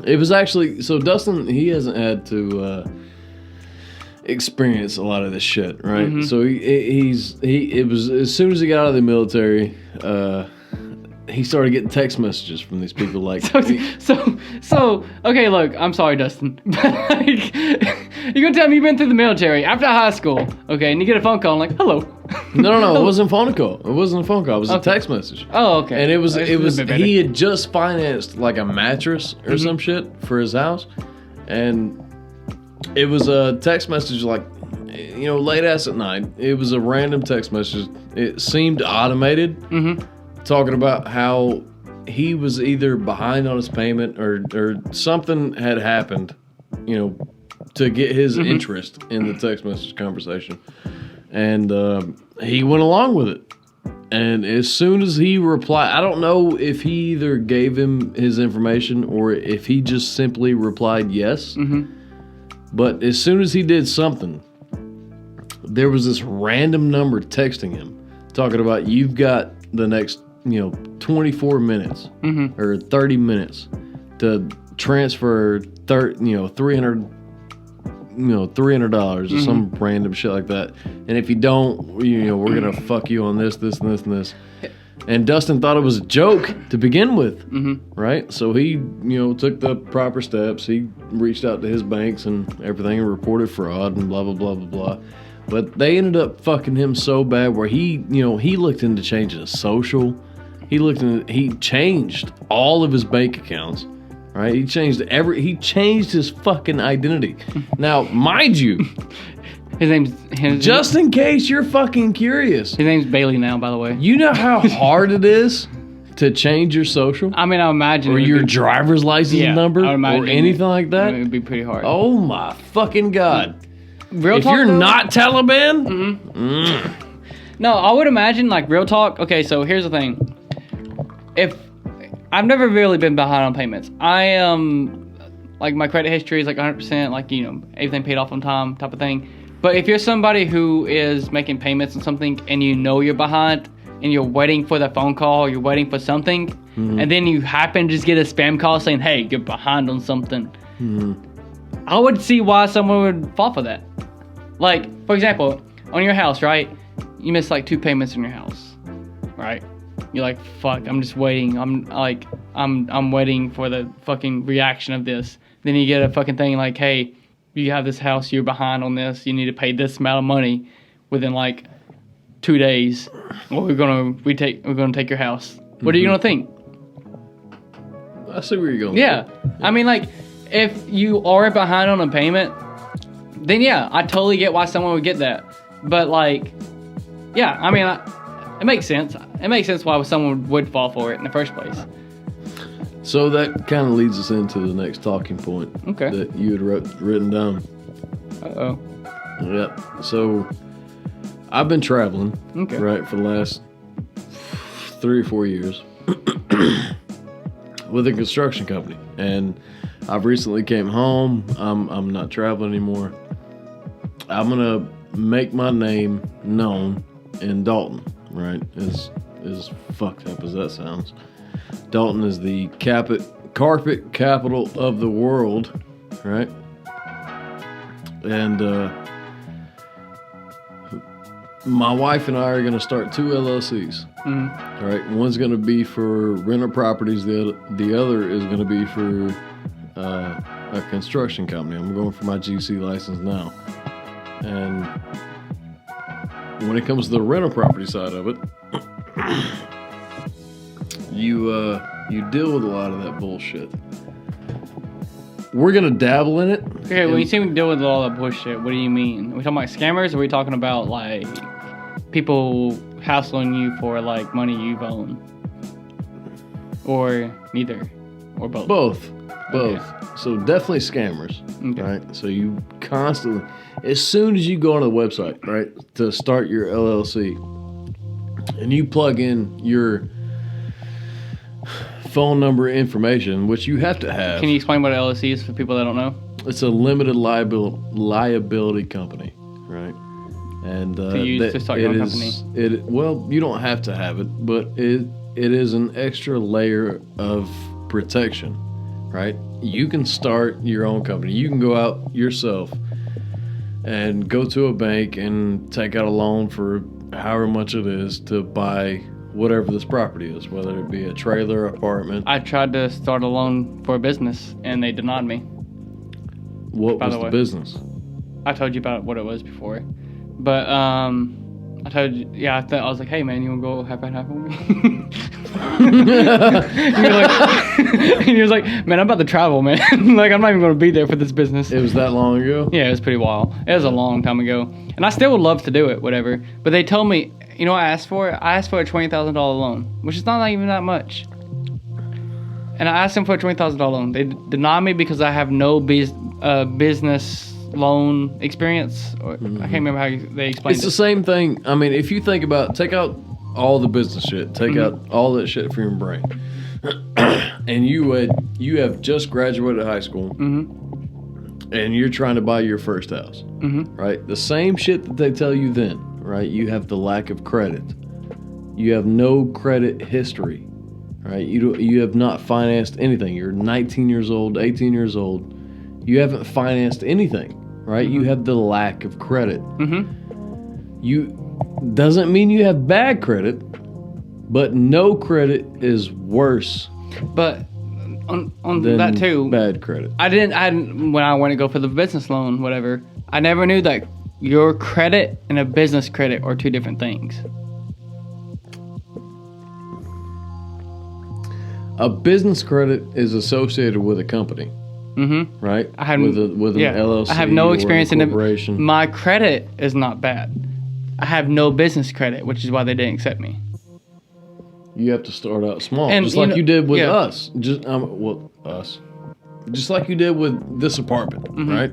S2: It was actually so Dustin. He hasn't had to experience a lot of this shit, right? So it was as soon as he got out of the military, he started getting text messages from these people like.
S1: So okay, look, I'm sorry, Dustin, but like, you're gonna tell me you've been through the military after high school, okay? And you get a phone call, like, hello.
S2: No, it wasn't a phone call. It wasn't a phone call. It was a text message.
S1: Oh, okay.
S2: And it was he had just financed like a mattress or some shit for his house, and it was a text message like, late ass at night. It was a random text message. It seemed automated, talking about how he was either behind on his payment or something had happened, to get his interest in the text message conversation. And he went along with it. And as soon as he replied, I don't know if he either gave him his information or if he just simply replied yes. But as soon as he did something, there was this random number texting him, talking about, you've got the next, 24 minutes or 30 minutes to transfer $300 or some random shit like that. And if you don't, we're gonna fuck you on this, and this. And Dustin thought it was a joke to begin with, right? So he, took the proper steps. He reached out to his banks and everything and reported fraud and blah, blah, blah, blah, blah. But they ended up fucking him so bad where he looked into changing his social. He changed all of his bank accounts. Right, he changed his fucking identity. Now, mind you,
S1: his name's
S2: just in case you're fucking curious.
S1: His name's Bailey now, by the way.
S2: You know how hard it is to change your social?
S1: I mean, I imagine,
S2: or your driver's license number, or anything like that.
S1: It would be pretty hard.
S2: Oh my fucking god!
S1: Real
S2: if
S1: talk,
S2: you're
S1: though,
S2: not Taliban,
S1: no, I would imagine like real talk. Okay, so here's the thing: if I've never really been behind on payments. I am, like, my credit history is like 100%, like, everything paid off on time type of thing. But if you're somebody who is making payments on something and you're behind and you're waiting for the phone call or you're waiting for something, and then you happen to just get a spam call saying, hey, you're behind on something, I would see why someone would fall for that. Like, for example, on your house, right? You missed like 2 payments on your house, right? You're like, fuck, I'm just waiting. I'm waiting for the fucking reaction of this. Then you get a fucking thing like, hey, you have this house, you're behind on this, you need to pay this amount of money within like 2 days, or we're gonna take your house. What are you gonna think?
S2: I see where you're going.
S1: Yeah. I mean, like, if you are behind on a payment, then yeah, I totally get why someone would get that. But like, yeah, I mean, it makes sense. It makes sense why someone would fall for it in the first place.
S2: So that kind of leads us into the next talking point that you had written down.
S1: Uh-oh.
S2: Yep. So I've been traveling, right, for the last 3 or 4 years with a construction company. And I've recently came home. I'm not traveling anymore. I'm going to make my name known in Dalton, right? As fucked up as that sounds. Dalton is the carpet capital of the world, right? And my wife and I are going to start 2 LLCs. Mm-hmm. Right? One's going to be for rental properties. The other is going to be for a construction company. I'm going for my GC license now. And when it comes to the rental property side of it, you deal with a lot of that bullshit. We're gonna dabble in it.
S1: Okay, when you say we deal with all that bullshit, what do you mean? Are we talking about scammers, or are we talking about like people hassling you for like money you've owned? Or neither? Or both?
S2: Both. Okay. So definitely scammers. Okay. Right? So you constantly, as soon as you go on the website, right, to start your LLC, and you plug in your phone number information, which you have to have.
S1: Can you explain what an LLC is for people that don't know?
S2: It's a limited liability company, right? And
S1: to start your own company.
S2: Well, you don't have to have it, but it is an extra layer of protection, right? You can start your own company. You can go out yourself and go to a bank and take out a loan for however much it is to buy whatever this property is, whether it be a trailer, apartment.
S1: I tried to start a loan for a business, and they denied me.
S2: What was the business?
S1: I told you about what it was before. But, I told you, yeah, I was like, hey, man, you want to go half and half with me? And he was like, man, I'm about to travel, man. Like, I'm not even going to be there for this business.
S2: It was that long ago?
S1: Yeah, it was pretty wild. It was a long time ago. And I still would love to do it, whatever. But they told me, you know what I asked for? I asked for a $20,000 loan, which is not even that much. And I asked them for a $20,000 loan. They denied me because I have no business loan experience. Or, I can't remember how they explained it.
S2: It's the same thing. I mean, if you think about, take out all the business shit, take out all that shit from your brain, and you have just graduated high school, and you're trying to buy your first house, right? The same shit that they tell you then, right? You have the lack of credit. You have no credit history, right? You have not financed anything. You're 19 years old, 18 years old. You haven't financed anything, right? You have the lack of credit. You doesn't mean you have bad credit, but no credit is worse.
S1: But on that too,
S2: bad credit.
S1: I didn't when I went to go for the business loan, whatever. I never knew that your credit and a business credit are two different things.
S2: A business credit is associated with a company. Right?
S1: I had
S2: with an LLC.
S1: I have no experience in
S2: it.
S1: My credit is not bad. I have no business credit, which is why they didn't accept me.
S2: You have to start out small, and, just like you did with us. Just us. Just like you did with this apartment, right?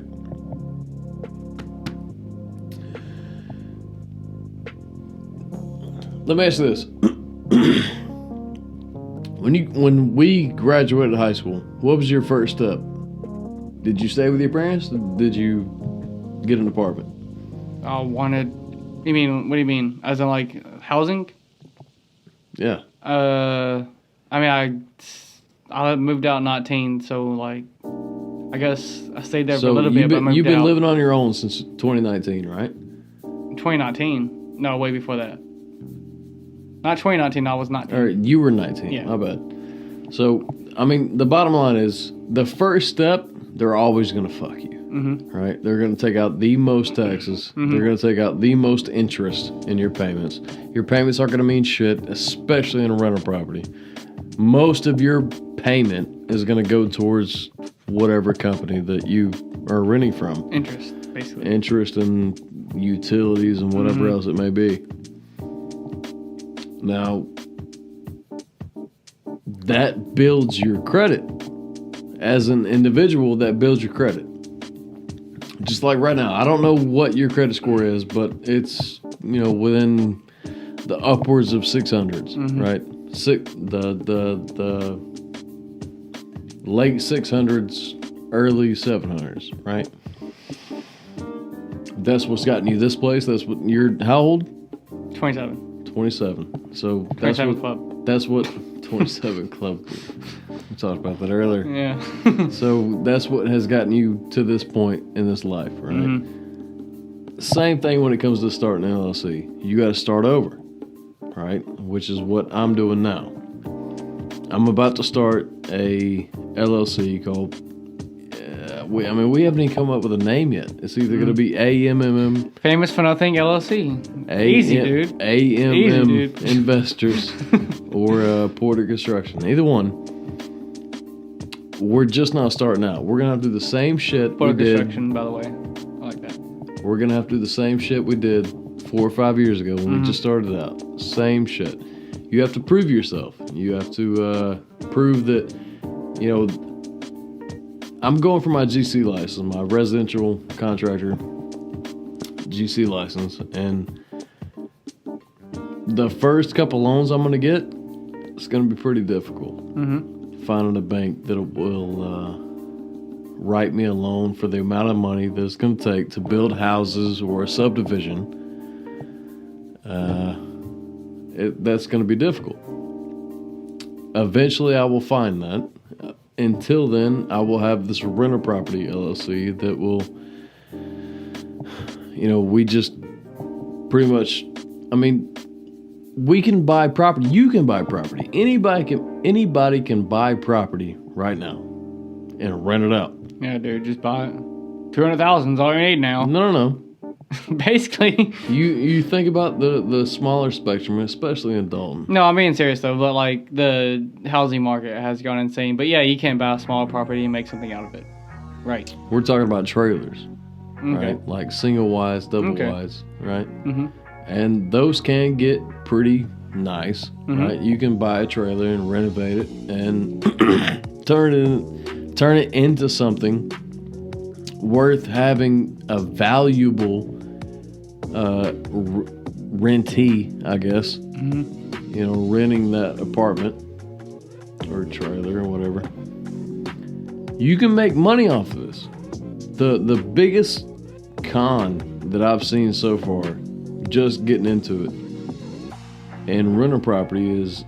S2: Let me ask you this: when we graduated high school, what was your first step? Did you stay with your parents? Did you get an apartment?
S1: I wanted. You mean, what do you mean? As in, like, housing?
S2: Yeah.
S1: I mean, I moved out at 19, so, like, I guess I stayed there for a little bit, but I moved out.
S2: You've been living on your own since 2019, right?
S1: 2019? No, way before that. Not 2019, I was 19.
S2: Or you were 19, my bad. So, I mean, the bottom line is, the first step, they're always going to fuck you. right? They're going to take out the most taxes. They're going to take out the most interest in your payments. Your payments aren't going to mean shit, especially in a rental property. Most of your payment is going to go towards whatever company that you are renting from.
S1: Interest, basically.
S2: Interest and utilities and whatever else it may be. Now, that builds your credit. As an individual, that builds your credit. Just like right now, I don't know what your credit score is, but it's, within the upwards of 600s, right? The late 600s, early 700s, right? That's what's gotten you this place. That's what you're. How old?
S1: 27.
S2: 27. So
S1: that's 27 club.
S2: That's what 27 club. We talked about that earlier.
S1: Yeah.
S2: So that's what has gotten you to this point in this life, right? Same thing when it comes to starting an LLC. You got to start over, right? Which is what I'm doing now. I'm about to start a LLC called. We haven't even come up with a name yet. It's either going to be AMMM.
S1: Famous for Nothing LLC. Easy, dude.
S2: AMM
S1: Easy, dude.
S2: Investors or Porter Construction. Either one. We're just not starting out. We're going to have to do the same shit
S1: Porter
S2: we did.
S1: Construction, by the way. I like that.
S2: We're going to have to do the same shit we did 4 or 5 years ago when we just started out. Same shit. You have to prove yourself. You have to prove that, I'm going for my GC license, my residential contractor GC license, and the first couple loans I'm going to get, it's going to be pretty difficult. Finding a bank that will write me a loan for the amount of money that it's going to take to build houses or a subdivision. That's going to be difficult. Eventually, I will find that. Until then, I will have this rental property LLC that will, we just pretty much, we can buy property. You can buy property. Anybody can buy property right now and rent it out.
S1: Yeah, dude, just buy it. 200,000 is all you need now.
S2: No.
S1: Basically.
S2: You think about the smaller spectrum, especially in Dalton.
S1: No, I'm being serious though, but like the housing market has gone insane. But yeah, you can buy a smaller property and make something out of it. Right.
S2: We're talking about trailers, right? Like single wides, double wides, right? And those can get pretty nice, right? You can buy a trailer and renovate it and turn it into something worth having a valuable rentee, I guess. Renting that apartment or trailer or whatever. You can make money off of this. The biggest con that I've seen so far, just getting into it, in rental property is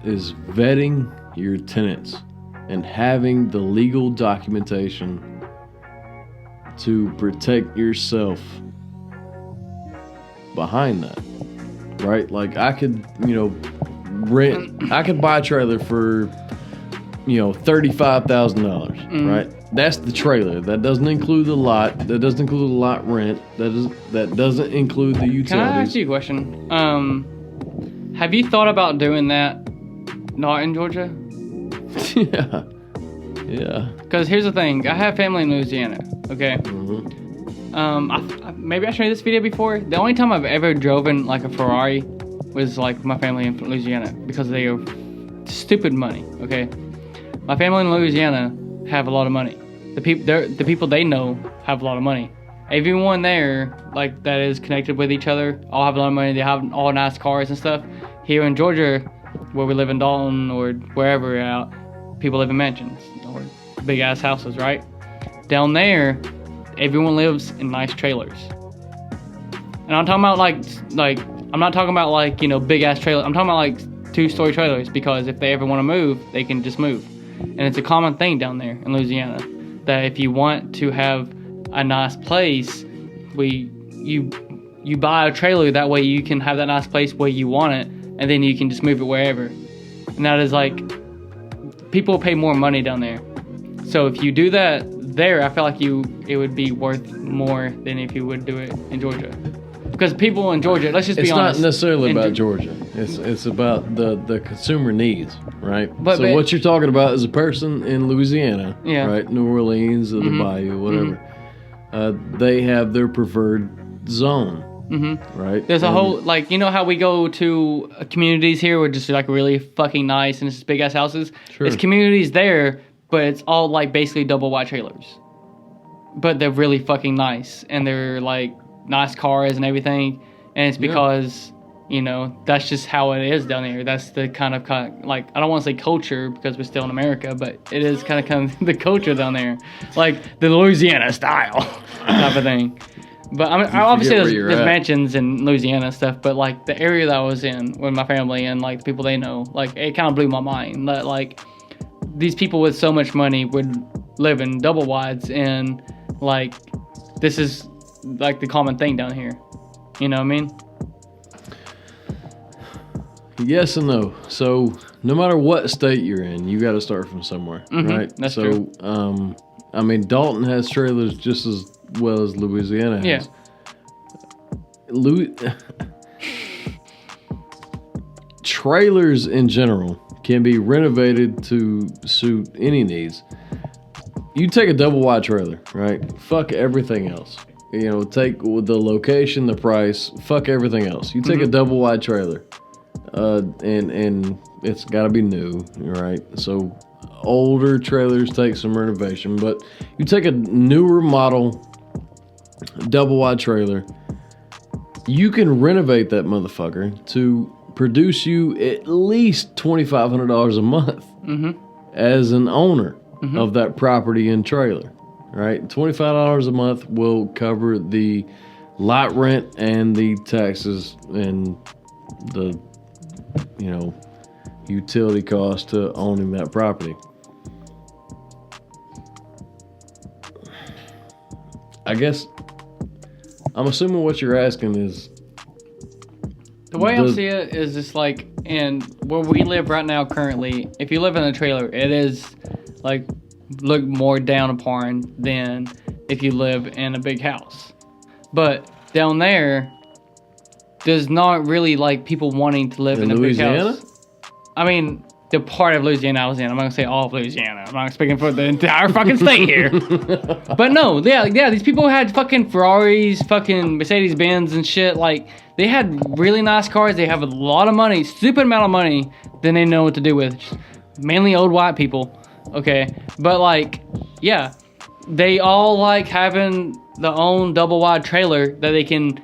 S2: vetting your tenants and having the legal documentation to protect yourself behind that, right? Like I could, I could buy a trailer for, $35,000, right? That's the trailer. That doesn't include the lot. That doesn't include the lot rent. That doesn't include the utilities.
S1: Can I ask you a question? Have you thought about doing that not in Georgia?
S2: Yeah.
S1: Because here's the thing. I have family in Louisiana, okay? Maybe I showed you this video before. The only time I've ever driven like a Ferrari was like my family in Louisiana because they are stupid money, okay? My family in Louisiana have a lot of money. The people they know have a lot of money. Everyone there, like, that is connected with each other, all have a lot of money. They have all nice cars and stuff. Here in Georgia, where we live in Dalton or wherever we're out, people live in mansions or big ass houses, right? Down there, everyone lives in nice trailers. And I'm talking about I'm not talking about big ass trailers. I'm talking about like 2-story trailers because if they ever want to move, they can just move. And it's a common thing down there in Louisiana that if you want to have a nice place, you buy a trailer, that way you can have that nice place where you want it, and then you can just move it wherever. And that is like, people pay more money down there. So if you do that, there, I feel like it would be worth more than if you would do it in Georgia. Because people in Georgia, let's just be honest.
S2: It's not necessarily about Georgia. It's about the consumer needs, right?
S1: But
S2: what you're talking about is a person in Louisiana, right? New Orleans or the Bayou, whatever. They have their preferred zone, right?
S1: There's a whole, like, you know how we go to communities here where just like really fucking nice and it's just big ass houses?
S2: Sure.
S1: It's communities there, but it's all like basically double wide trailers. But they're really fucking nice and they're like nice cars and everything, and it's because you know that's just how it is down here. That's the kind of like, I don't want to say culture because we're still in America, but it is kind of the culture down there, like the Louisiana style type of thing. But I mean, obviously there's mansions in Louisiana and stuff, but like the area that I was in with my family and like the people they know, like it kind of blew my mind that like these people with so much money would live in double wides, and like this is like the common thing down here. You know what I mean?
S2: Yes and no. So no matter what state you're in, you got to start from somewhere, right?
S1: That's true.
S2: I mean, Dalton has trailers just as well as Louisiana has. Yeah. Trailers in general can be renovated to suit any needs. You take a double wide trailer, right? Fuck everything else. You know, take the location, the price, fuck everything else. You take a double wide trailer, and it's got to be new, right? So older trailers take some renovation, but you take a newer model double wide trailer, you can renovate that motherfucker to produce you at least $2,500 a month as an owner of that property and trailer. Right, $25 a month will cover the lot rent and the taxes and the, you know, utility cost to owning that property. I guess I'm assuming what you're asking is
S1: the way I see it is just like, and where we live right now currently, if you live in a trailer, it is like look more down upon than if you live in a big house. But down there, there's not really like people wanting to live in a big house. I mean, the part of Louisiana I was in. I'm not gonna say all of Louisiana. I'm not speaking for the entire fucking state here. But no, yeah, these people had fucking Ferraris, fucking Mercedes Benz and shit. Like, they had really nice cars. They have a lot of money, stupid amount of money, than they know what to do with. Mainly old white people. Okay, but like, yeah, they all like having their own double wide trailer that they can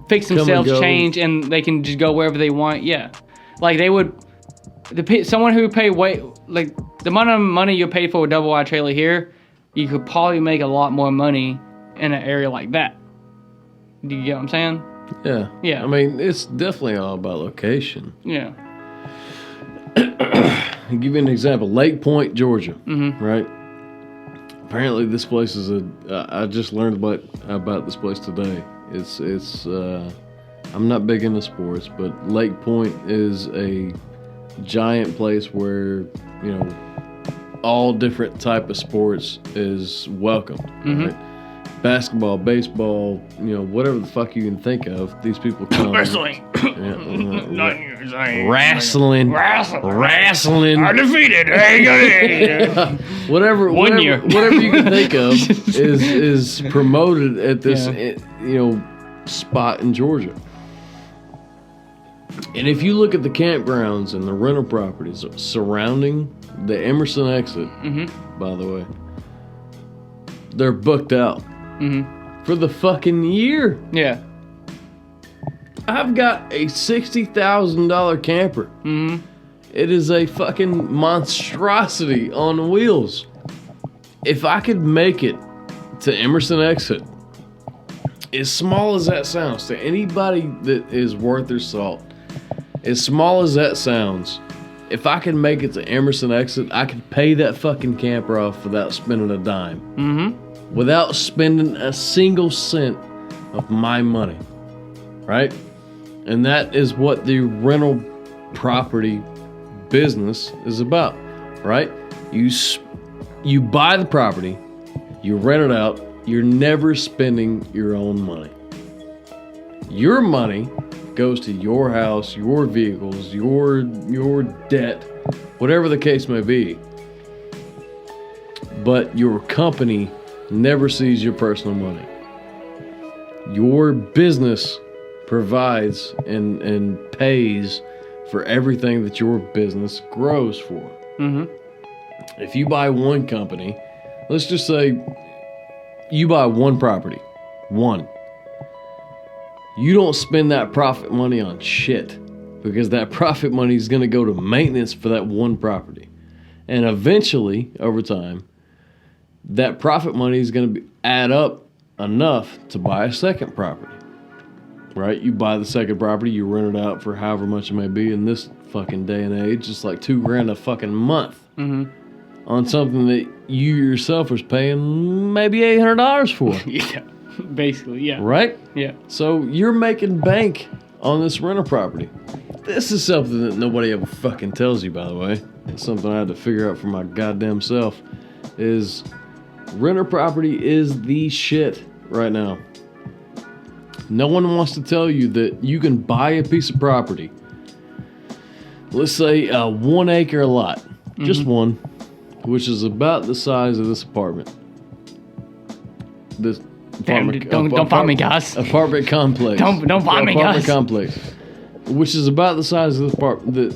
S1: fix themselves, change, and they can just go wherever they want. Yeah, like they would, someone who would pay like the amount of money you pay for a double wide trailer here, you could probably make a lot more money in an area like that. Do you get what I'm saying?
S2: Yeah.
S1: Yeah.
S2: I mean, it's definitely all about location.
S1: Yeah.
S2: I'll give you an example. Lake Point, Georgia, right? Apparently this place is I just learned about this place today. It's I'm not big into sports, but Lake Point is a giant place where, you know, all different type of sports is welcomed, right? Basketball, baseball, you know, whatever the fuck you can think of, these people come.
S1: Wrestling.
S2: Wrestling.
S1: I defeated.
S2: Whatever you can think of is promoted at this, you know, spot in Georgia. And if you look at the campgrounds and the rental properties surrounding the Emerson exit, by the way, they're booked out for the fucking year.
S1: Yeah.
S2: I've got a $60,000 camper. It is a fucking monstrosity on wheels. If I could make it to Emerson exit, as small as that sounds to anybody that is worth their salt, as small as that sounds, if I could make it to Emerson exit, I could pay that fucking camper off without spending a dime. Without spending a single cent of my money. Right? And that is what the rental property business is about. Right? You buy the property, You rent it out. You're never spending your own money. Your money goes to your house, your vehicles, your debt, whatever the case may be. But your company never sees your personal money. Your business provides and pays for everything that your business grows for.
S1: Mm-hmm.
S2: If you buy one company, let's just say you buy one property, one. You don't spend that profit money on shit because that profit money is going to go to maintenance for that one property. And eventually, over time, that profit money is going to add up enough to buy a second property. Right? You buy the second property, you rent it out for however much it may be. In this fucking day and age, it's like $2,000 a fucking month on something that you yourself was paying maybe $800 for.
S1: Yeah, basically, yeah.
S2: Right?
S1: Yeah.
S2: So you're making bank on this rental property. This is something that nobody ever fucking tells you, by the way. It's something I had to figure out for my goddamn self. Is renter property is the shit right now. No one wants to tell you that you can buy a piece of property. Let's say a 1 acre lot. Just one. Which is about the size of this apartment. This apartment.
S1: Don't find me, guys.
S2: Apartment complex.
S1: Don't find me, guys.
S2: Apartment complex. Which is about the size of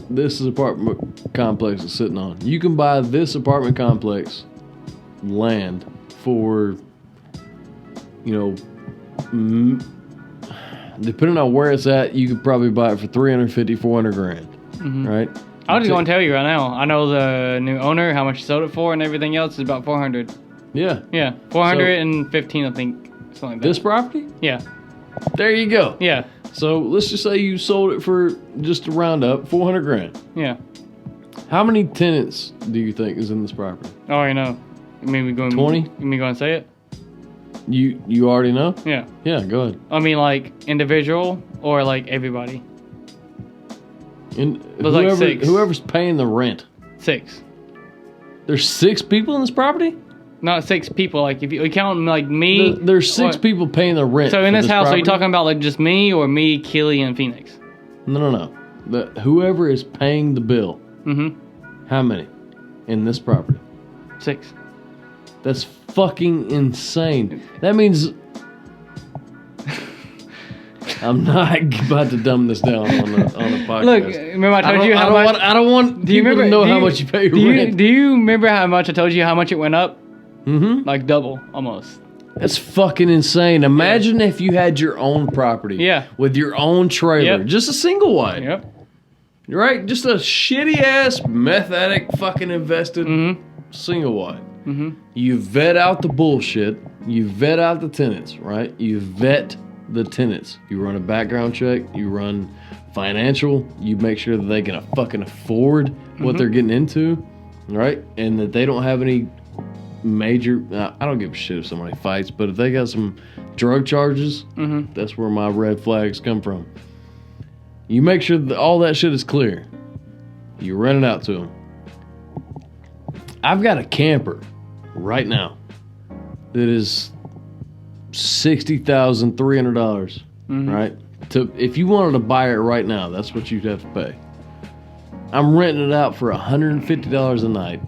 S2: this apartment complex is sitting on. You can buy this apartment complex land for, depending on where it's at, you could probably buy it for $350,000, $400,000, right?
S1: I was just going to tell you right now. I know the new owner, how much he sold it for, and everything else is about $400,000.
S2: Yeah.
S1: Yeah, 415, I think, something like that.
S2: This property?
S1: Yeah.
S2: There you go.
S1: Yeah.
S2: So let's just say you sold it for, just to round up, $400,000.
S1: Yeah.
S2: How many tenants do you think is in this property?
S1: I already know. You mean we going
S2: 20?
S1: You mean go and say it?
S2: You already know?
S1: Yeah.
S2: Yeah, go ahead.
S1: I mean, like individual or like everybody.
S2: Like 6. Whoever's paying the rent.
S1: 6.
S2: There's 6 people in this property?
S1: Not 6 people. Like if you count like me.
S2: There's 6 people paying the rent.
S1: So in this house,
S2: property?
S1: are you talking about like just me or me, Keely, and Phoenix?
S2: No. Whoever is paying the bill.
S1: Mm-hmm.
S2: How many in this property?
S1: 6.
S2: That's fucking insane. That means I'm not about to dumb this down on the podcast.
S1: Look, remember I told you how much.
S2: I don't want people to know how much you pay your rent.
S1: Do you remember how much I told you how much it went up?
S2: Mm-hmm.
S1: Like double, almost.
S2: That's fucking insane. Imagine if you had your own property.
S1: Yeah.
S2: With your own trailer.
S1: Yep.
S2: Just a single wide.
S1: Yep.
S2: Right? Just a shitty ass meth addict fucking invested single wide.
S1: Mm-hmm.
S2: You vet out the bullshit. You vet out the tenants, right? You vet the tenants. You run a background check. You run financial. You make sure that they can fucking afford what they're getting into, right? And that they don't have any major... I don't give a shit if somebody fights, but if they got some drug charges, that's where my red flags come from. You make sure that all that shit is clear. You rent it out to them. I've got a camper right now that is $60,300, right? If you wanted to buy it right now, that's what you'd have to pay. I'm renting it out for $150 a night.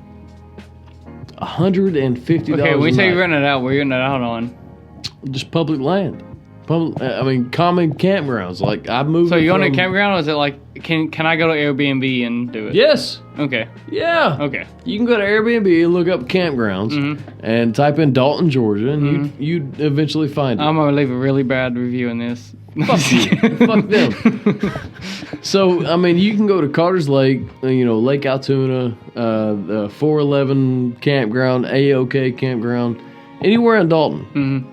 S2: $150
S1: Okay, when you say you're renting it out, where you're renting it out on?
S2: Just public land. Common campgrounds. Like I moved.
S1: So you own a campground, or is it like can I go to Airbnb and do it?
S2: Yes.
S1: Okay.
S2: Yeah.
S1: Okay.
S2: You can go to Airbnb and look up campgrounds and type in Dalton, Georgia, and you'd eventually find it.
S1: I'm gonna leave a really bad review in this.
S2: Fuck you. Fuck them. So you can go to Carter's Lake, Lake Altoona, the 411 campground, AOK campground, anywhere in Dalton.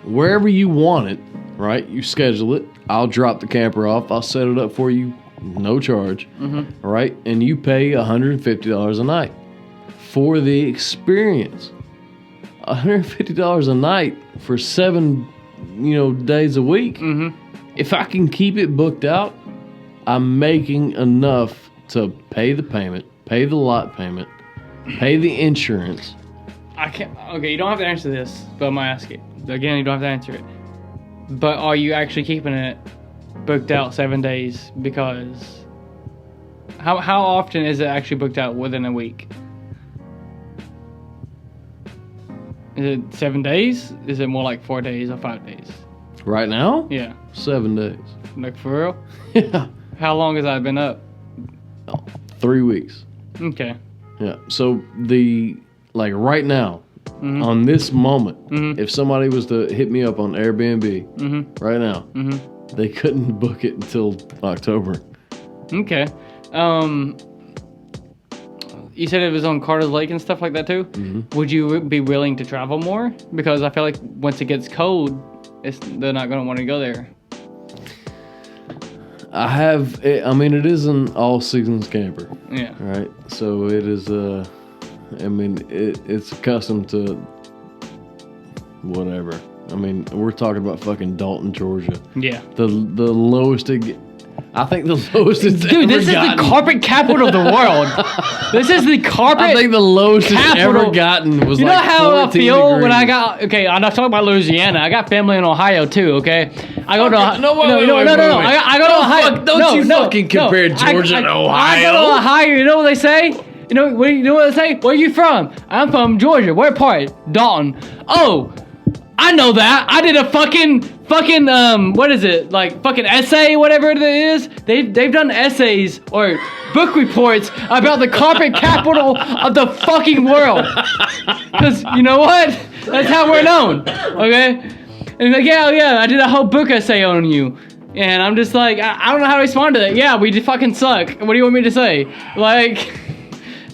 S2: Wherever you want it, right? You schedule it. I'll drop the camper off. I'll set it up for you, no charge, right? And you pay $150 a night for the experience. $150 a night for 7, days a week. If I can keep it booked out, I'm making enough to pay the payment, pay the lot payment, pay the insurance,
S1: I can't. Okay, you don't have to answer this, but I'm gonna ask it again. You don't have to answer it. But are you actually keeping it booked out 7 days? Because how often is it actually booked out within a week? Is it 7 days? Is it more like 4 days or 5 days?
S2: Right now?
S1: Yeah.
S2: 7 days.
S1: Like for real?
S2: Yeah.
S1: How long has that been up?
S2: 3 weeks.
S1: Okay.
S2: Yeah. So right now, on this moment, if somebody was to hit me up on Airbnb right now, they couldn't book it until October.
S1: Okay. You said it was on Carter's Lake and stuff like that too? Would you be willing to travel more? Because I feel like once it gets cold, they're not going to want to go there.
S2: It is an all seasons camper.
S1: Yeah.
S2: Right. So it is, it's accustomed to whatever. We're talking about fucking Dalton, Georgia.
S1: Yeah.
S2: The lowest I think the lowest it's
S1: Dude,
S2: ever
S1: this
S2: gotten.
S1: is the carpet capital of the world. This is the carpet.
S2: I think the lowest it's ever gotten was
S1: you
S2: like 14
S1: know how I feel
S2: degrees.
S1: when I got I'm not talking about Louisiana. I got family in Ohio too. Okay, I go to I go to Ohio.
S2: Don't fucking compare Georgia and Ohio.
S1: I go to Ohio. You know what they say? You know what they say? Where are you from? I'm from Georgia. Where part? Dalton. Oh, I know that. I did a fucking what is it, like fucking essay, whatever it is. They've done essays or book reports about the carpet capital of the fucking world. Because you know what, that's how we're known. Okay, and like yeah, I did a whole book essay on you, and I'm just like I don't know how to respond to that. Yeah, we fucking suck. What do you want me to say? Like,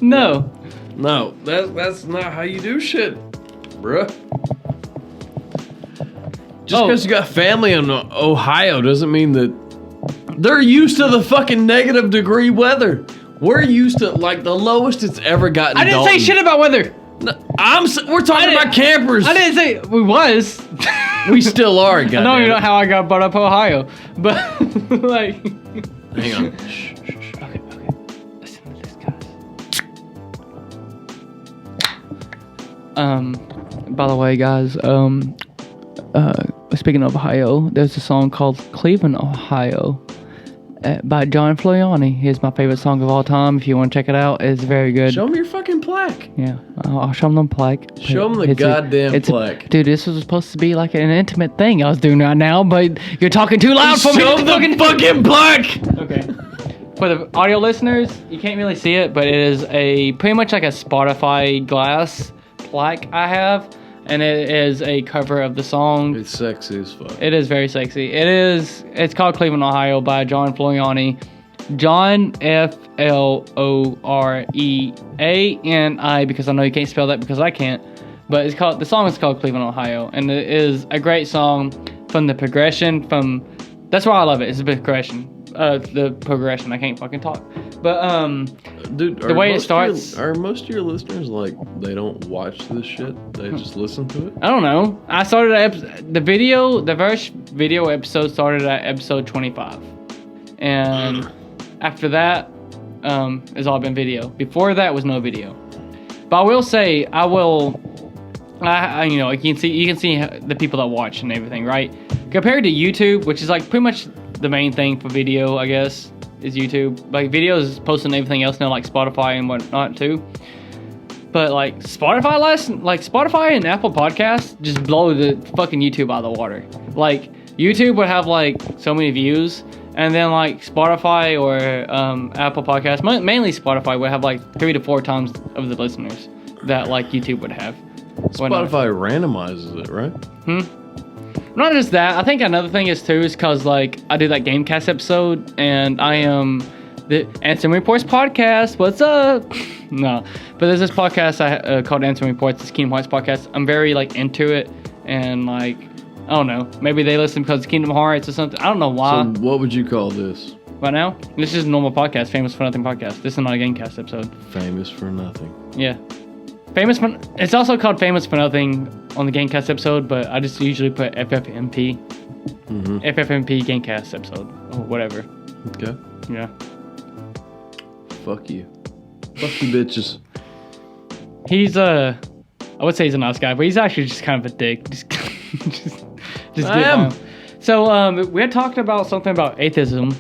S1: no,
S2: that's not how you do shit, bruh. Just because you got family in Ohio doesn't mean that they're used to the fucking negative degree weather. We're used to like the lowest it's ever gotten.
S1: I didn't say shit about weather.
S2: No, we're talking about campers.
S1: I didn't say we was.
S2: We still are.
S1: I know you know how I got brought up Ohio, but like.
S2: Hang on.
S1: Okay. Listen to this, guys. By the way, guys. Speaking of Ohio, there's a song called Cleveland, Ohio by John Floyani. He's my favorite song of all time. If you want to check it out, it's very good.
S2: Show him your fucking plaque.
S1: Yeah, I'll show him the plaque.
S2: Show him the goddamn plaque.
S1: Dude, this was supposed to be like an intimate thing I was doing right now, but you're talking too loud for me.
S2: Show him the fucking plaque!
S1: Okay. For the audio listeners, you can't really see it, but it is pretty much like a Spotify glass plaque I have. And it is a cover of the song.
S2: It's sexy as fuck.
S1: It is very sexy. It's called Cleveland, Ohio by John Floyani. John Floreani, because I know you can't spell that because I can't. But the song is called Cleveland, Ohio. And it is a great song from the progression that's why I love it. It's the progression. The progression. I can't fucking talk. But
S2: dude,
S1: the way it starts.
S2: Are most of your listeners like they don't watch this shit? They just listen to it?
S1: I don't know. I started the first video episode started at episode 25, and after that, it's all been video. Before that was no video. But I will say, you can see the people that watch and everything, right? Compared to YouTube, which is like pretty much the main thing for video, I guess, is YouTube. Like videos is posting everything else now, like Spotify and whatnot too. But like Spotify and Apple Podcasts just blow the fucking YouTube out of the water. Like YouTube would have like so many views, and then like Spotify or Apple Podcasts, mainly Spotify, would have like 3 to 4 times of the listeners that like YouTube would have.
S2: Spotify randomizes it, right?
S1: Not just that. I think another thing is because like I do that Gamecast episode, and I am the Answering Reports podcast. What's up? No, but there's this podcast called Answering Reports. It's Kingdom Hearts podcast. I'm very like into it, and like I don't know. Maybe they listen because it's Kingdom Hearts or something. I don't know why.
S2: So what would you call this?
S1: Right now, this is just a normal podcast, Famous for Nothing podcast. This is not a Gamecast episode.
S2: Famous for Nothing.
S1: Yeah. It's also called Famous for Nothing on the Gamecast episode, but I just usually put FFMP. FFMP Gamecast episode, or whatever.
S2: Okay.
S1: Yeah.
S2: Fuck you. Fuck you bitches.
S1: He's, I would say he's a nice guy, but he's actually just kind of a dick. Just
S2: I am.
S1: So we had talked about something about atheism.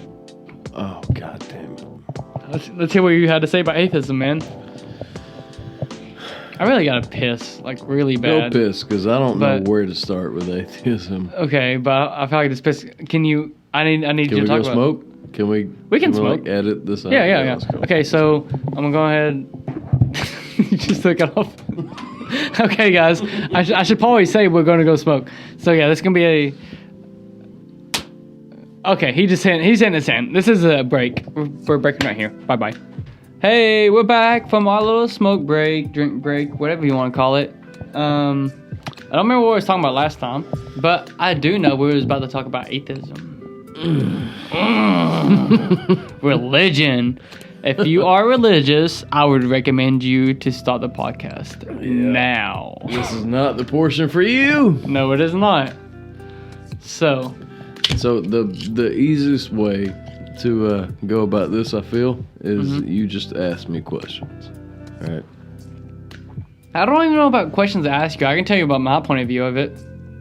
S2: Oh, God damn it.
S1: Let's hear what you had to say about atheism, man. I really gotta piss, like really bad.
S2: Go piss, because I don't know where to start with atheism.
S1: Okay, but I feel like this piss. Can you? I need you to talk about.
S2: Can we go smoke? Can we?
S1: We can smoke.
S2: Like, edit this out?
S1: Yeah. Okay, so I'm gonna go ahead. You just took it off. Okay, guys, I should probably say we're gonna go smoke. So yeah, this is gonna be a. Okay, he's hitting his hand. This is a break. We're breaking right here. Bye. Hey, we're back from our little smoke break, drink break, whatever you want to call it. I don't remember what we were talking about last time, but I do know we was about to talk about atheism. Religion. If you are religious, I would recommend you to start the podcast now.
S2: This is not the portion for you.
S1: No, it is not. So
S2: the easiest way to go about this, I feel, is you just ask me questions. All right.
S1: I don't even know about questions to ask you. I can tell you about my point of view of it.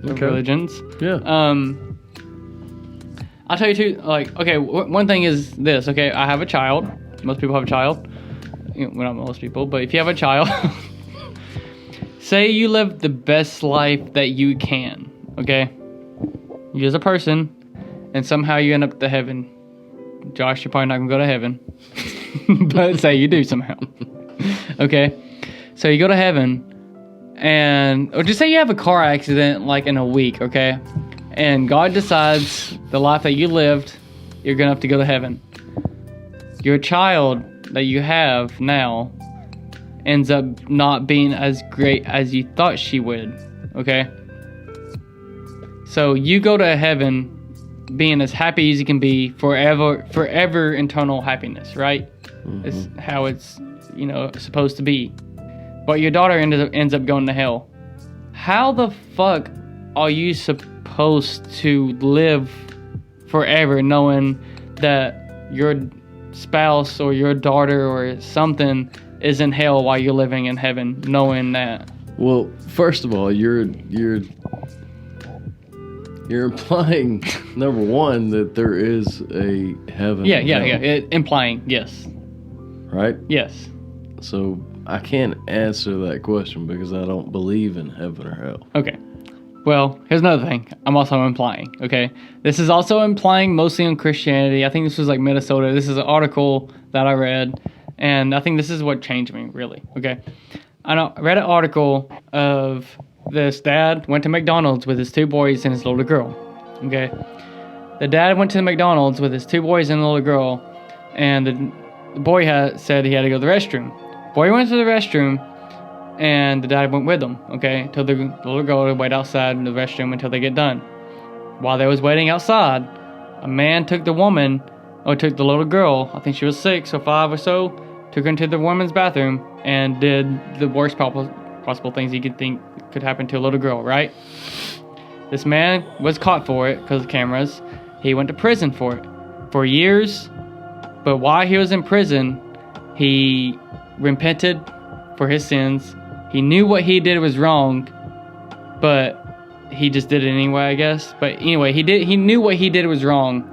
S1: Of religions.
S2: Yeah.
S1: I'll tell you too. Like, okay, one thing is this. Okay, I have a child. Most people have a child. Well, not most people, but if you have a child, say you live the best life that you can. Okay, you as a person, and somehow you end up to heaven. Josh, you're probably not gonna go to heaven, but say you do somehow. Okay, so you go to heaven, or just say you have a car accident like in a week. Okay. And God decides the life that you lived, you're going to have to go to heaven. Your child that you have now ends up not being as great as you thought she would, okay? So you go to heaven being as happy as you can be forever eternal happiness, right? It's how it's, supposed to be. But your daughter ends up going to hell. How the fuck are you supposed to live forever knowing that your spouse or your daughter or something is in hell while you're living in heaven, knowing that?
S2: Well, first of all, you're implying, number one, that there is a heaven.
S1: Yeah. Implying, yes.
S2: Right?
S1: Yes.
S2: So I can't answer that question because I don't believe in heaven or hell.
S1: Okay. Well, here's another thing I'm also implying, okay? This is also implying mostly on Christianity. I think this was like Minnesota. This is an article that I read, and I think this is what changed me, really, okay? I read an article of this dad went to McDonald's with his two boys and his little girl, okay? The dad went to the McDonald's with his two boys and a little girl, and the boy said he had to go to the restroom. Boy went to the restroom, and the dad went with them, okay? Told the little girl to wait outside in the restroom until they get done. While they was waiting outside, a man took the little girl, I think she was 6 or 5 or so, took her into the woman's bathroom and did the worst possible things you could think could happen to a little girl, right? This man was caught for it because of cameras. He went to prison for it for years, but while he was in prison, he repented for his sins. He knew what he did was wrong, but he just did it anyway, I guess. But anyway, he knew what he did was wrong,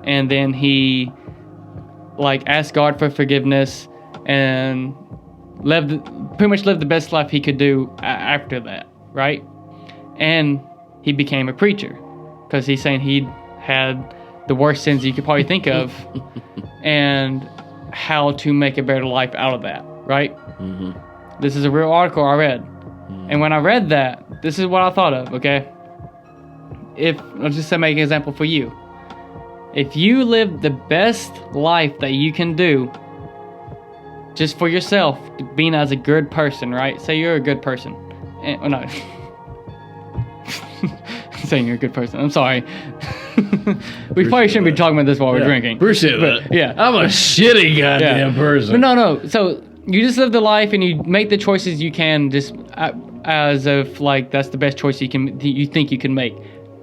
S1: and then he asked God for forgiveness and pretty much lived the best life he could do after that, right? And he became a preacher because he's saying he had the worst sins you could probably think of and how to make a better life out of that, right? Mm-hmm. This is a real article I read. And when I read that, this is what I thought of, okay? Let's just make an example for you. If you live the best life that you can do, just for yourself, being as a good person, right? Say you're a good person. No. Saying you're a good person. I'm sorry. We probably shouldn't be talking about this while we're drinking.
S2: Appreciate that.
S1: Yeah.
S2: I'm a shitty goddamn person.
S1: But no. So you just live the life and you make the choices you can just as if that's the best choice you think you can make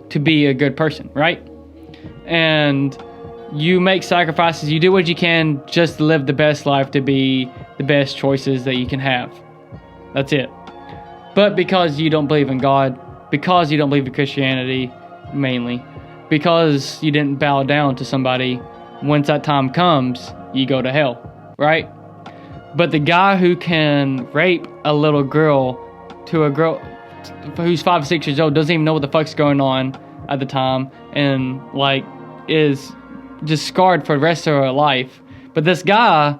S1: to be a good person, right? And you make sacrifices, you do what you can just to live the best life, to be the best choices that you can have. That's it. But because you don't believe in God, because you don't believe in Christianity, mainly, because you didn't bow down to somebody, once that time comes, you go to hell, right? But the guy who can rape a little girl to a girl who's 5 or 6 years old doesn't even know what the fuck's going on at the time, and like is just scarred for the rest of her life. But this guy,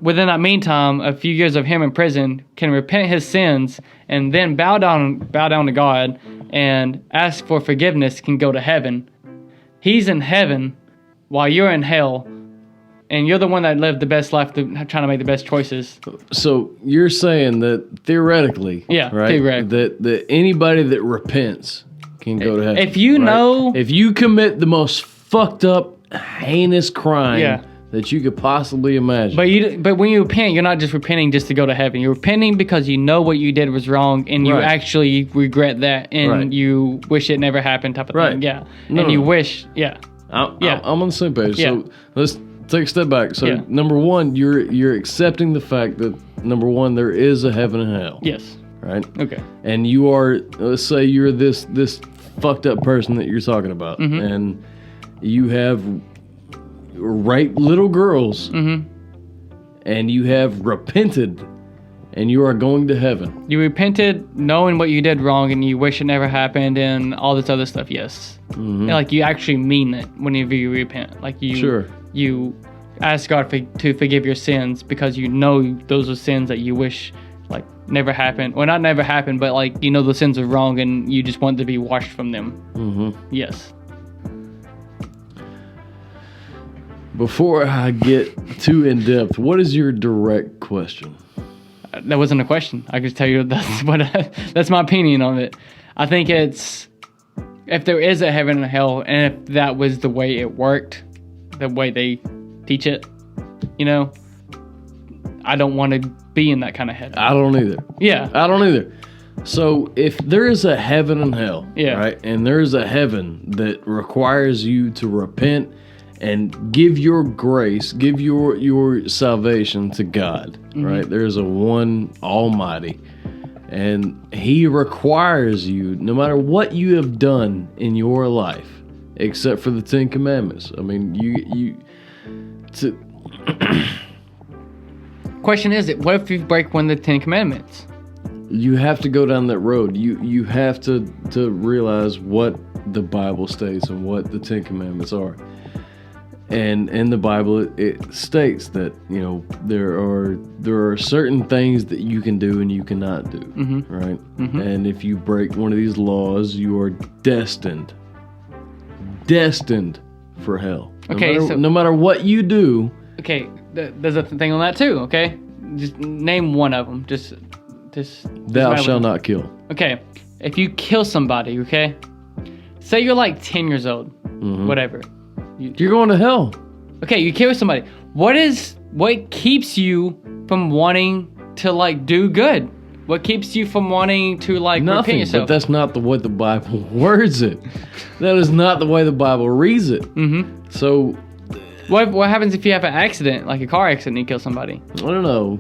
S1: within that meantime, a few years of him in prison, can repent his sins and then bow down to God and ask for forgiveness, can go to heaven. He's in heaven while you're in hell, and you're the one that lived the best life, trying to make the best choices.
S2: So you're saying that theoretically,
S1: yeah,
S2: right?
S1: theoretically.
S2: That anybody that repents can go to heaven.
S1: If you know,
S2: if you commit the most fucked up, heinous crime that you could possibly imagine.
S1: But when you repent, you're not just repenting just to go to heaven. You're repenting because you know what you did was wrong, and you actually regret that, and you wish it never happened, type of thing. Yeah, and you wish,
S2: I'm on the same page. So let's take a step back. So number one, you're accepting the fact that number one, there is a heaven and hell.
S1: Yes.
S2: Right.
S1: Okay.
S2: And you are, let's say you're this fucked up person that you're talking about, and you have raped little girls, and you have repented, and you are going to heaven.
S1: You repented knowing what you did wrong, and you wish it never happened, and all this other stuff. Yes. And, like, you actually mean it whenever you repent. Like, you ask God to forgive your sins because you know those are sins that you wish like never happened. Well, not never happened, but like you know the sins are wrong, and you just want to be washed from them. Yes.
S2: Before I get too in depth, what is your direct question?
S1: That wasn't a question. I can tell you that's my opinion on it. I think it's, if there is a heaven and a hell, and if that was the way it worked, the way they teach it, you know, I don't want to be in that kind of heaven.
S2: I don't either.
S1: Yeah.
S2: I don't either. So if there is a heaven and hell, right, and there's a heaven that requires you to repent and give your grace, give your salvation to God, right? There's a one Almighty, and He requires you, no matter what you have done in your life, except for the 10 Commandments. I mean,
S1: Question is, what if you break one of the 10 Commandments?
S2: You have to go down that road. You have to realize what the Bible states and what the 10 Commandments are. And in the Bible, it states that, you know, there are certain things that you can do and you cannot do, right? And if you break one of these laws, you are destined for hell. No matter what you do.
S1: Okay, there's a thing on that too. Okay, just name one of them. Just
S2: thou shalt not kill.
S1: Okay, if you kill somebody, okay, say you're like 10 years old, whatever.
S2: You're going to hell.
S1: Okay, you kill somebody. What keeps you from wanting to like do good? What keeps you from wanting to like repent yourself?
S2: But that's not the way the Bible words it. That is not the way the Bible reads it. So,
S1: what happens if you have an accident, like a car accident, and you kill somebody?
S2: I don't know.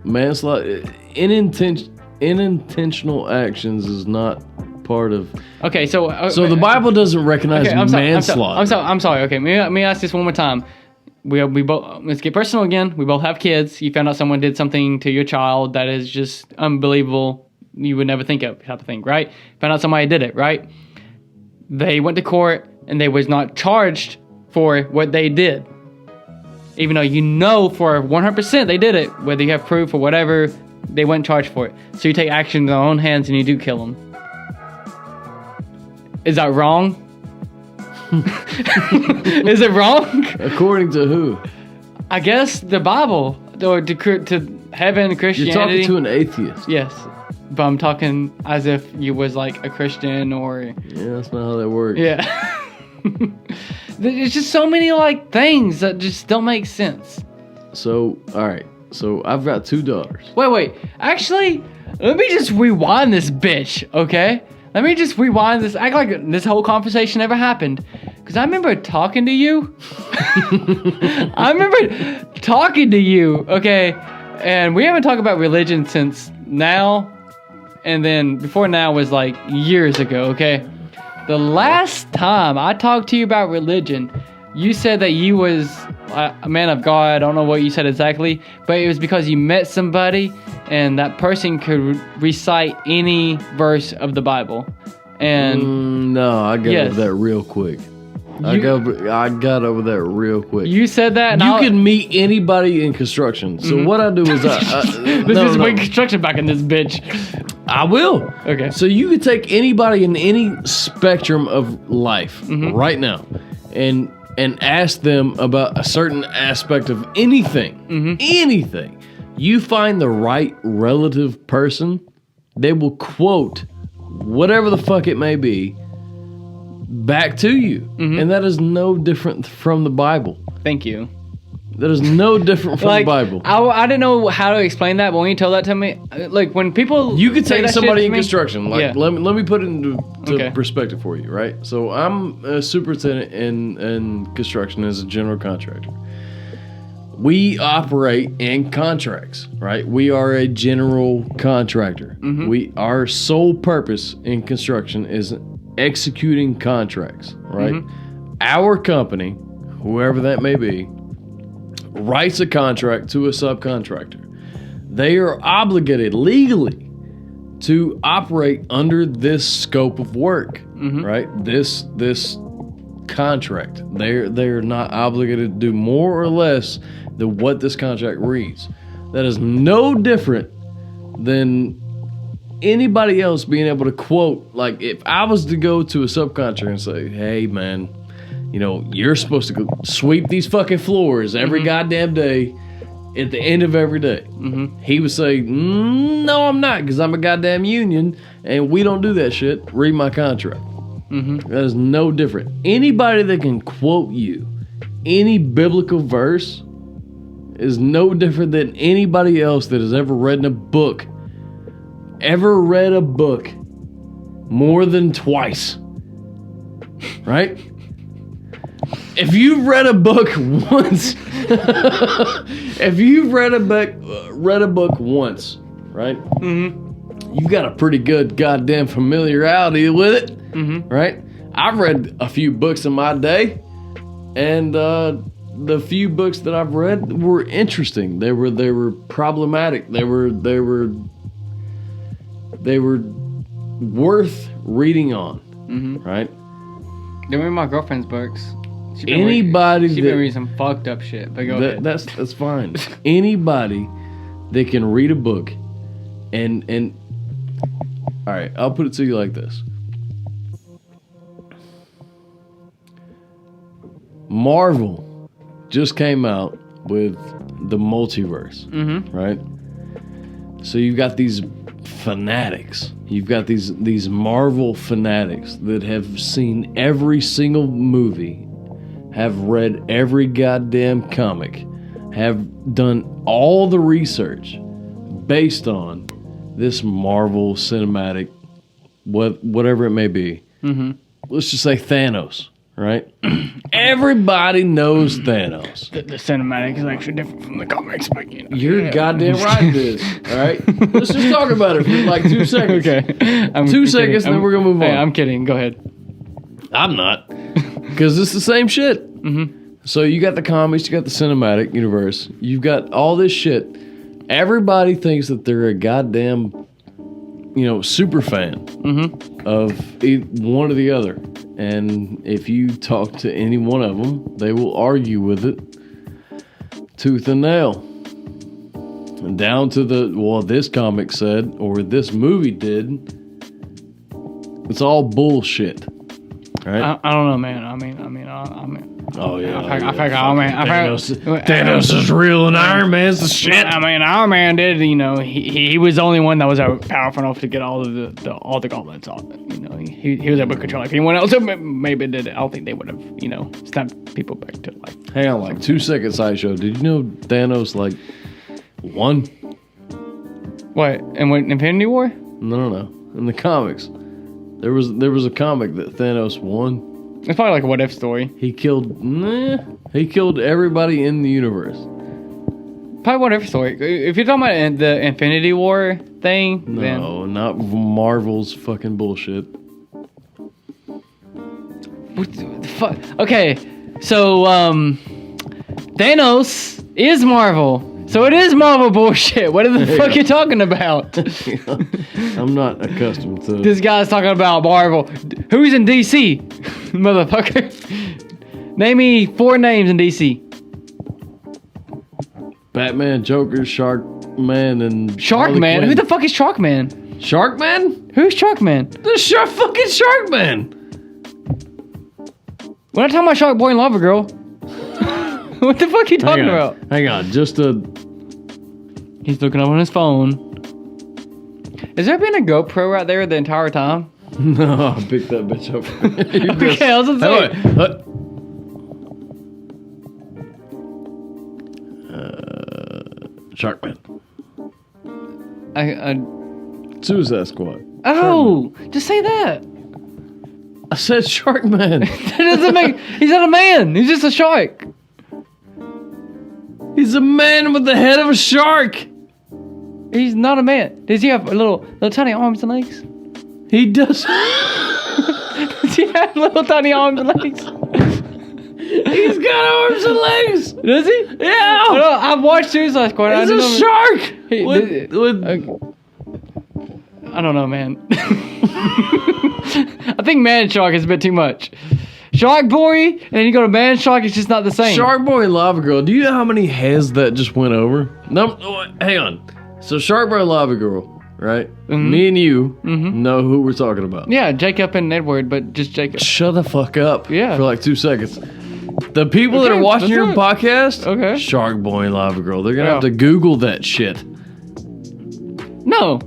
S2: Manslaughter, unintentional actions is not part of.
S1: Okay, so
S2: the Bible doesn't recognize manslaughter.
S1: I'm sorry. Okay, let me ask this one more time. We both, let's get personal again. We both have kids. You found out someone did something to your child that is just unbelievable. You would never think of, type of thing, right? Found out somebody did it, right? They went to court and they was not charged for what they did, even though you know for 100% they did it. Whether you have proof or whatever, they weren't charged for it. So you take action in their own hands and you do kill them. Is that wrong? Is it wrong?
S2: According to who?
S1: I guess the Bible, or to heaven, Christianity.
S2: You're talking to an atheist.
S1: Yes, but I'm talking as if you was like a Christian or.
S2: Yeah, that's not how that works.
S1: Yeah. There's just so many like things that just don't make sense.
S2: So, all right. So I've got 2 daughters.
S1: Wait. Actually, let me just rewind this bitch, okay? Let me just rewind this. Act like this whole conversation never happened. Because I remember talking to you. Okay? And we haven't talked about religion since now. and then before now was like years ago, okay? The last time I talked to you about religion, you said that you was a man of God. I don't know what you said exactly, but it was because you met somebody and that person could recite any verse of the Bible. And
S2: no, I got over that real quick. I got over that real quick.
S1: You said that, and
S2: you can meet anybody in construction. So what I do is
S1: way construction back in this bitch.
S2: I will.
S1: Okay.
S2: So you could take anybody in any spectrum of life right now, and ask them about a certain aspect of anything. Anything. You find the right relative person, they will quote whatever the fuck it may be back to you. And that is no different from the Bible.
S1: Thank you.
S2: That is no different from the Bible.
S1: I didn't know how to explain that, but when you told that to me, like when people...
S2: You could take somebody in construction. Like,
S1: yeah.
S2: let me put it into perspective for you, right? So I'm a superintendent in construction as a general contractor. We operate in contracts, right? We are a general contractor. Our sole purpose in construction is executing contracts, right? Our company, whoever that may be, writes a contract to a subcontractor. They are obligated legally to operate under this scope of work, right? This contract. They're not obligated to do more or less than what this contract reads. That is no different than anybody else being able to quote. Like if I was to go to a subcontractor and say, "Hey, man, you know, you're supposed to go sweep these fucking floors every goddamn day at the end of every day." He would say, "No, I'm not, because I'm a goddamn union and we don't do that shit. Read my contract." That is no different. Anybody that can quote you any biblical verse is no different than anybody else that has ever read a book more than twice. Right? If you've read a book once, right? You've got a pretty good goddamn familiarity with it, right? I've read a few books in my day, and the few books that I've read were interesting. They were problematic. They were worth reading on, right?
S1: They were my girlfriend's books. She been reading some fucked up shit. But go ahead.
S2: That's fine. Anybody that can read a book, and all right, I'll put it to you like this. Marvel just came out with the multiverse, right? So you've got these fanatics. You've got these Marvel fanatics that have seen every single movie, have read every goddamn comic, have done all the research based on this Marvel cinematic, whatever it may be. Let's just say Thanos, right? Everybody knows Thanos.
S1: The cinematic is actually different from the comics, but you know.
S2: You're goddamn right it is, all right? Let's just talk about it for like 2 seconds.
S1: Okay.
S2: 2 seconds, and then we're going to move on.
S1: Hey, I'm kidding. Go ahead.
S2: I'm not. Because it's the same shit. So you got the comics, you got the cinematic universe, you've got all this shit. Everybody thinks that they're a goddamn, super fan of one or the other. And if you talk to any one of them, they will argue with it tooth and nail. And down to this comic said, or this movie did. It's all bullshit. Right?
S1: I don't know, man. I mean.
S2: Oh yeah.
S1: Thanos
S2: is real and Iron Man's the shit.
S1: I mean, Iron Man did. He was the only one that was powerful enough to get all the gauntlets off. He was able to control. If anyone else maybe did it, I don't think they would have snapped people back to life.
S2: Hang on, like 2 second sideshow. Did you know Thanos won?
S1: What? And what, Infinity War?
S2: No. In the comics, there was a comic that Thanos won.
S1: It's probably like a what if story.
S2: He killed everybody in the universe.
S1: Probably whatever story. If you're talking about the Infinity War thing,
S2: no, not Marvel's fucking bullshit.
S1: What the fuck? Okay, so Thanos is Marvel. So it is Marvel bullshit. What the fuck you talking about?
S2: I'm not accustomed to
S1: This guy's talking about Marvel. Who's in DC? Motherfucker. Name me 4 names in DC.
S2: Batman, Joker, Sharkman, and
S1: Sharkman? Who the fuck is Sharkman?
S2: Sharkman?
S1: Who's Sharkman?
S2: The fucking Sharkman!
S1: We're not talking about Shark Boy and Lava Girl. What the fuck are you talking about?
S2: Hang on,
S1: He's looking up on his phone. Has there been a GoPro right there the entire time?
S2: No, I picked that bitch up.
S1: Okay, I was gonna say.
S2: Sharkman.
S1: I
S2: Suicide Squad.
S1: Oh, just say that.
S2: I said Sharkman.
S1: That doesn't make. He's not a man. He's just a shark.
S2: He's a man with the head of a shark.
S1: He's not a man. Does he have little tiny arms and legs?
S2: He does.
S1: Does he have little tiny arms and legs?
S2: He's got arms and legs.
S1: Does he?
S2: Yeah.
S1: I've watched Suicide Squad.
S2: He's a shark.
S1: I don't know, man. I think man shark is a bit too much. Shark Boy, and then you go to man shark, it's just not the same.
S2: Shark Boy and Lava Girl. Do you know how many heads that just went over? No, hang on. So Shark Boy and Lava Girl, right? Mm-hmm. Me and you know who we're talking about.
S1: Yeah, Jacob and Edward, but just Jacob.
S2: Shut the fuck up.
S1: Yeah.
S2: For like 2 seconds. The people that are watching your podcast,
S1: okay.
S2: Shark Boy and Lava Girl, they're gonna have to Google that shit.
S1: No.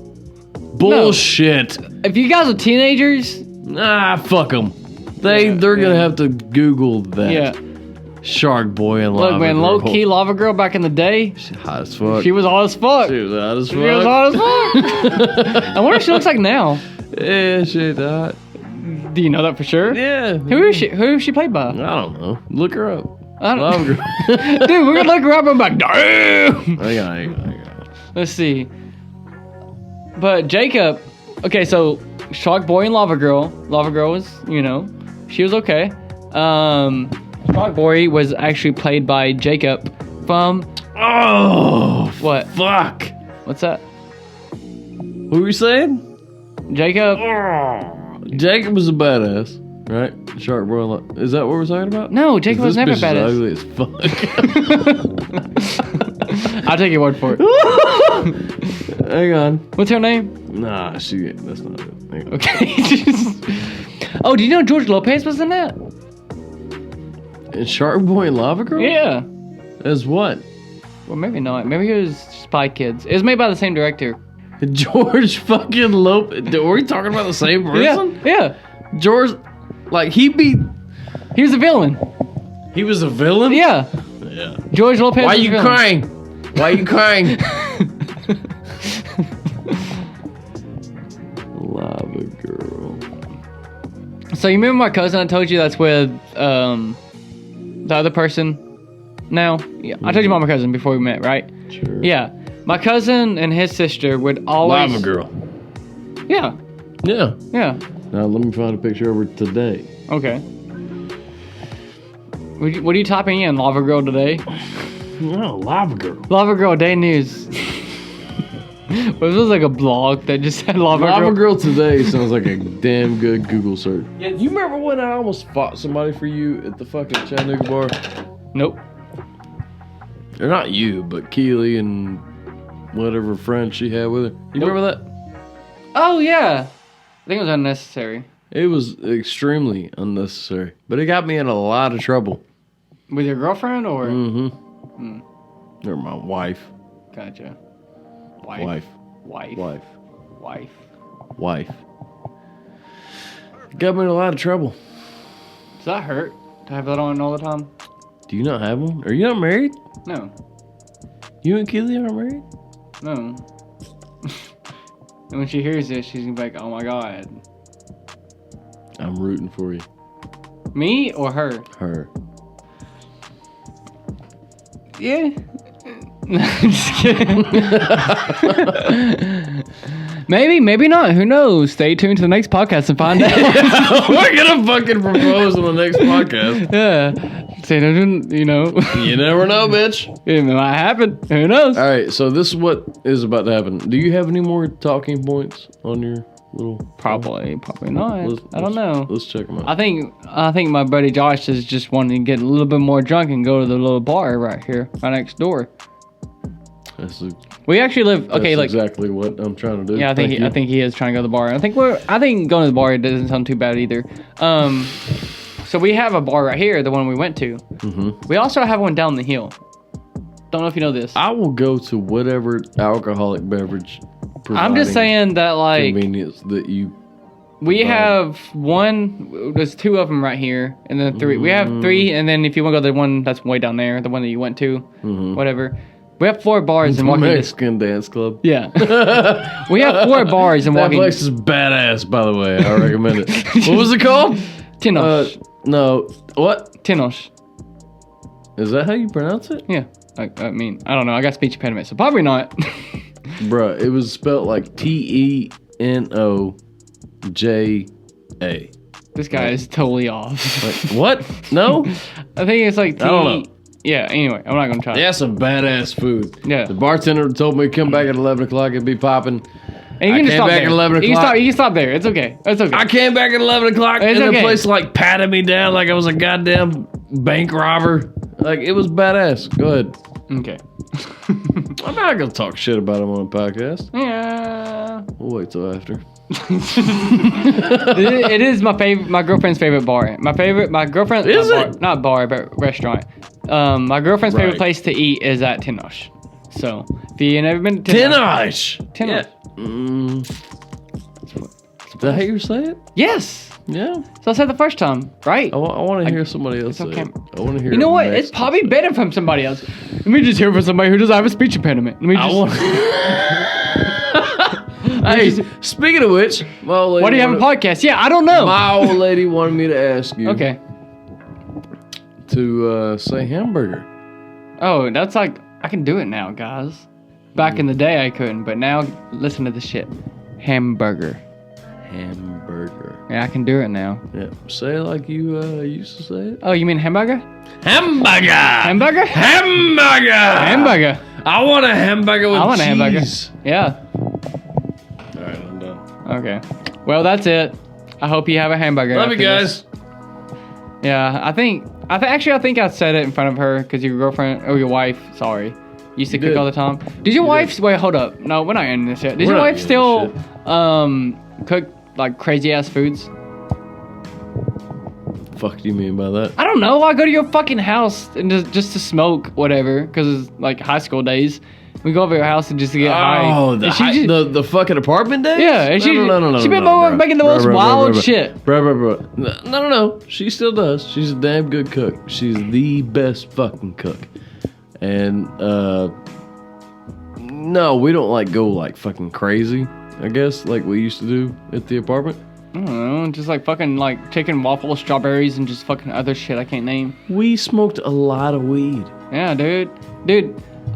S2: Bullshit.
S1: No. If you guys are teenagers,
S2: fuck them. They're gonna have to Google that.
S1: Yeah.
S2: Shark Boy and Lava Girl.
S1: Look, man, low key Lava Girl back in the day.
S2: She's hot as fuck.
S1: She was hot as fuck.
S2: She was hot as fuck.
S1: She was hot as fuck. I wonder what she looks like now.
S2: Yeah, she's hot.
S1: Do you know that for sure?
S2: Yeah.
S1: Who is she? Who is she played by?
S2: I don't know. Look her up.
S1: I don't
S2: Lava Girl.
S1: Dude, we're gonna look her up and be like, damn.
S2: Hang on.
S1: Let's see. But Jacob, okay, so Shark Boy and Lava Girl. Lava Girl was, she was okay. Shark Boy was actually played by Jacob from.
S2: Oh,
S1: what?
S2: Fuck.
S1: What's that?
S2: What were you saying?
S1: Jacob.
S2: Jacob was a badass, right? Shark Boy. Is that what we're talking about?
S1: No, Jacob was never badass.
S2: Ugly as fuck.
S1: I'll take your word for it.
S2: Hang on.
S1: What's her name?
S2: Nah, that's not it.
S1: Okay. Oh, do you know George Lopez was in that?
S2: And Shark Boy and Lava Girl?
S1: Yeah.
S2: As what?
S1: Well, maybe not. Maybe it was Spy Kids. It was made by the same director.
S2: George fucking Lopez. Were we talking about the same person?
S1: Yeah.
S2: George,
S1: He was a villain.
S2: He was a villain?
S1: Yeah.
S2: Yeah.
S1: George Lopez.
S2: Why are you crying? Why are you crying? Lava Girl.
S1: So you remember my cousin I told you that's with the other person now? Yeah. I told you about my cousin before we met, right?
S2: Sure.
S1: Yeah. My cousin and his sister would always...
S2: Lava Girl.
S1: Yeah.
S2: Yeah.
S1: Yeah.
S2: Now let me find a picture of her today.
S1: Okay. What are you typing in? Lava Girl today?
S2: No, Lava Girl.
S1: Lava Girl Day News. It was like a blog that just said Lava
S2: Girl today sounds like a damn good Google search. Yeah, you remember when I almost fought somebody for you at the fucking Chattanooga bar?
S1: Nope.
S2: Or not you, but Keely and whatever friend she had with her. You remember that?
S1: Oh, yeah. I think it was unnecessary.
S2: It was extremely unnecessary. But it got me in a lot of trouble.
S1: With your girlfriend or?
S2: Mm-hmm. Or my wife.
S1: Gotcha.
S2: Wife. It got me in a lot of trouble.
S1: Does that hurt to have that on all the time?
S2: Do you not have one? Are you not married?
S1: No.
S2: You and Keely aren't married?
S1: No. And when she hears this, she's gonna be like, oh my god.
S2: I'm rooting for you.
S1: Me or her?
S2: Her.
S1: Yeah. Just kidding. Maybe not. Who knows? Stay tuned to the next podcast and find out.
S2: We're gonna fucking propose on the next podcast.
S1: Yeah. Say, you know.
S2: You never know, bitch.
S1: It might happen. Who knows?
S2: All right, so this is what is about to happen. Do you have any more talking points on your little?
S1: Probably not. I don't know.
S2: Let's check them out.
S1: I think my buddy Josh is just wanting to get a little bit more drunk and go to the little bar right here, right next door. We actually live. Okay,
S2: that's exactly what I'm trying to do.
S1: Yeah, I think he is trying to go to the bar. I think going to the bar doesn't sound too bad either. So we have a bar right here, the one we went to. Mm-hmm. We also have one down the hill. Don't know if you know this.
S2: I will go to whatever alcoholic beverage.
S1: I'm just saying that, like,
S2: convenience that you.
S1: We have one. There's two of them right here, and then three. We have three, and then if you want to go to the one that's way down there, the one that you went to, whatever. We have 4 bars and walking.
S2: Mexican dance club.
S1: Yeah. We have 4 bars and walking.
S2: That place is badass, by the way. I recommend it. What was it called?
S1: Tinoch.
S2: No. What?
S1: Tinoch.
S2: Is that how you pronounce it?
S1: Yeah. I mean, I don't know. I got speech impediment, so probably not.
S2: Bruh, it was spelled like Tenoja.
S1: This guy is totally off.
S2: Like, what? No?
S1: I think it's like
S2: I don't know.
S1: Yeah, anyway, I'm not going to try.
S2: That's some badass food.
S1: Yeah.
S2: The bartender told me to come back at 11 o'clock. It'd be popping.
S1: And you can just stop
S2: back
S1: there.
S2: at 11 o'clock.
S1: You can stop there. It's okay. It's okay.
S2: I came back at 11 o'clock and the place like patted me down like I was a goddamn bank robber. Like, it was badass. Go ahead.
S1: Okay.
S2: I'm not going to talk shit about him on a podcast.
S1: Yeah.
S2: We'll wait till after.
S1: It is my girlfriend's favorite bar. My girlfriend
S2: is it?
S1: Not bar, but restaurant. My girlfriend's favorite place to eat is at Tinoch. So if you never been to
S2: Tinoch.
S1: Yeah.
S2: Is that how you say it?
S1: Yes.
S2: Yeah.
S1: So I said the first time, right?
S2: I want to hear somebody else say it. I want to hear.
S1: You know what? It's probably better from somebody else. Let me just hear from somebody who doesn't have a speech impediment. Let me just.
S2: Hey, speaking of which, my old lady.
S1: Why do you have a podcast? Yeah, I don't know.
S2: My old lady wanted me to ask you.
S1: Okay.
S2: To say hamburger.
S1: Oh, that's like I can do it now, guys. Back in the day I couldn't, but now listen to this shit. Hamburger.
S2: Hamburger.
S1: Yeah, I can do it now.
S2: Yeah, say it like you used to say it.
S1: Oh, you mean hamburger?
S2: Hamburger.
S1: Hamburger?
S2: Hamburger.
S1: Hamburger.
S2: I want a hamburger with cheese.
S1: I want a hamburger. Yeah.
S2: All right, I'm done.
S1: Okay. Well, that's it. I hope you have a hamburger.
S2: Love you guys.
S1: Yeah, I think I said it in front of her because your girlfriend or your wife, sorry, used to cook all the time. Did your wife? Wait, hold up. No, we're not ending this yet. Does your wife still cook like crazy ass foods?
S2: Fuck do you mean by that?
S1: I don't know. I go to your fucking house and just to smoke whatever because it's like high school days. We go over your house and just to get high.
S2: Oh, the fucking apartment days?
S1: Yeah, and she been making the most wild shit.
S2: Bro. No. She still does. She's a damn good cook. She's the best fucking cook. And no, we don't like go like fucking crazy. I guess like we used to do at the apartment.
S1: I don't know, just like fucking like chicken waffles, strawberries, and just fucking other shit I can't name.
S2: We smoked a lot of weed.
S1: Yeah, dude.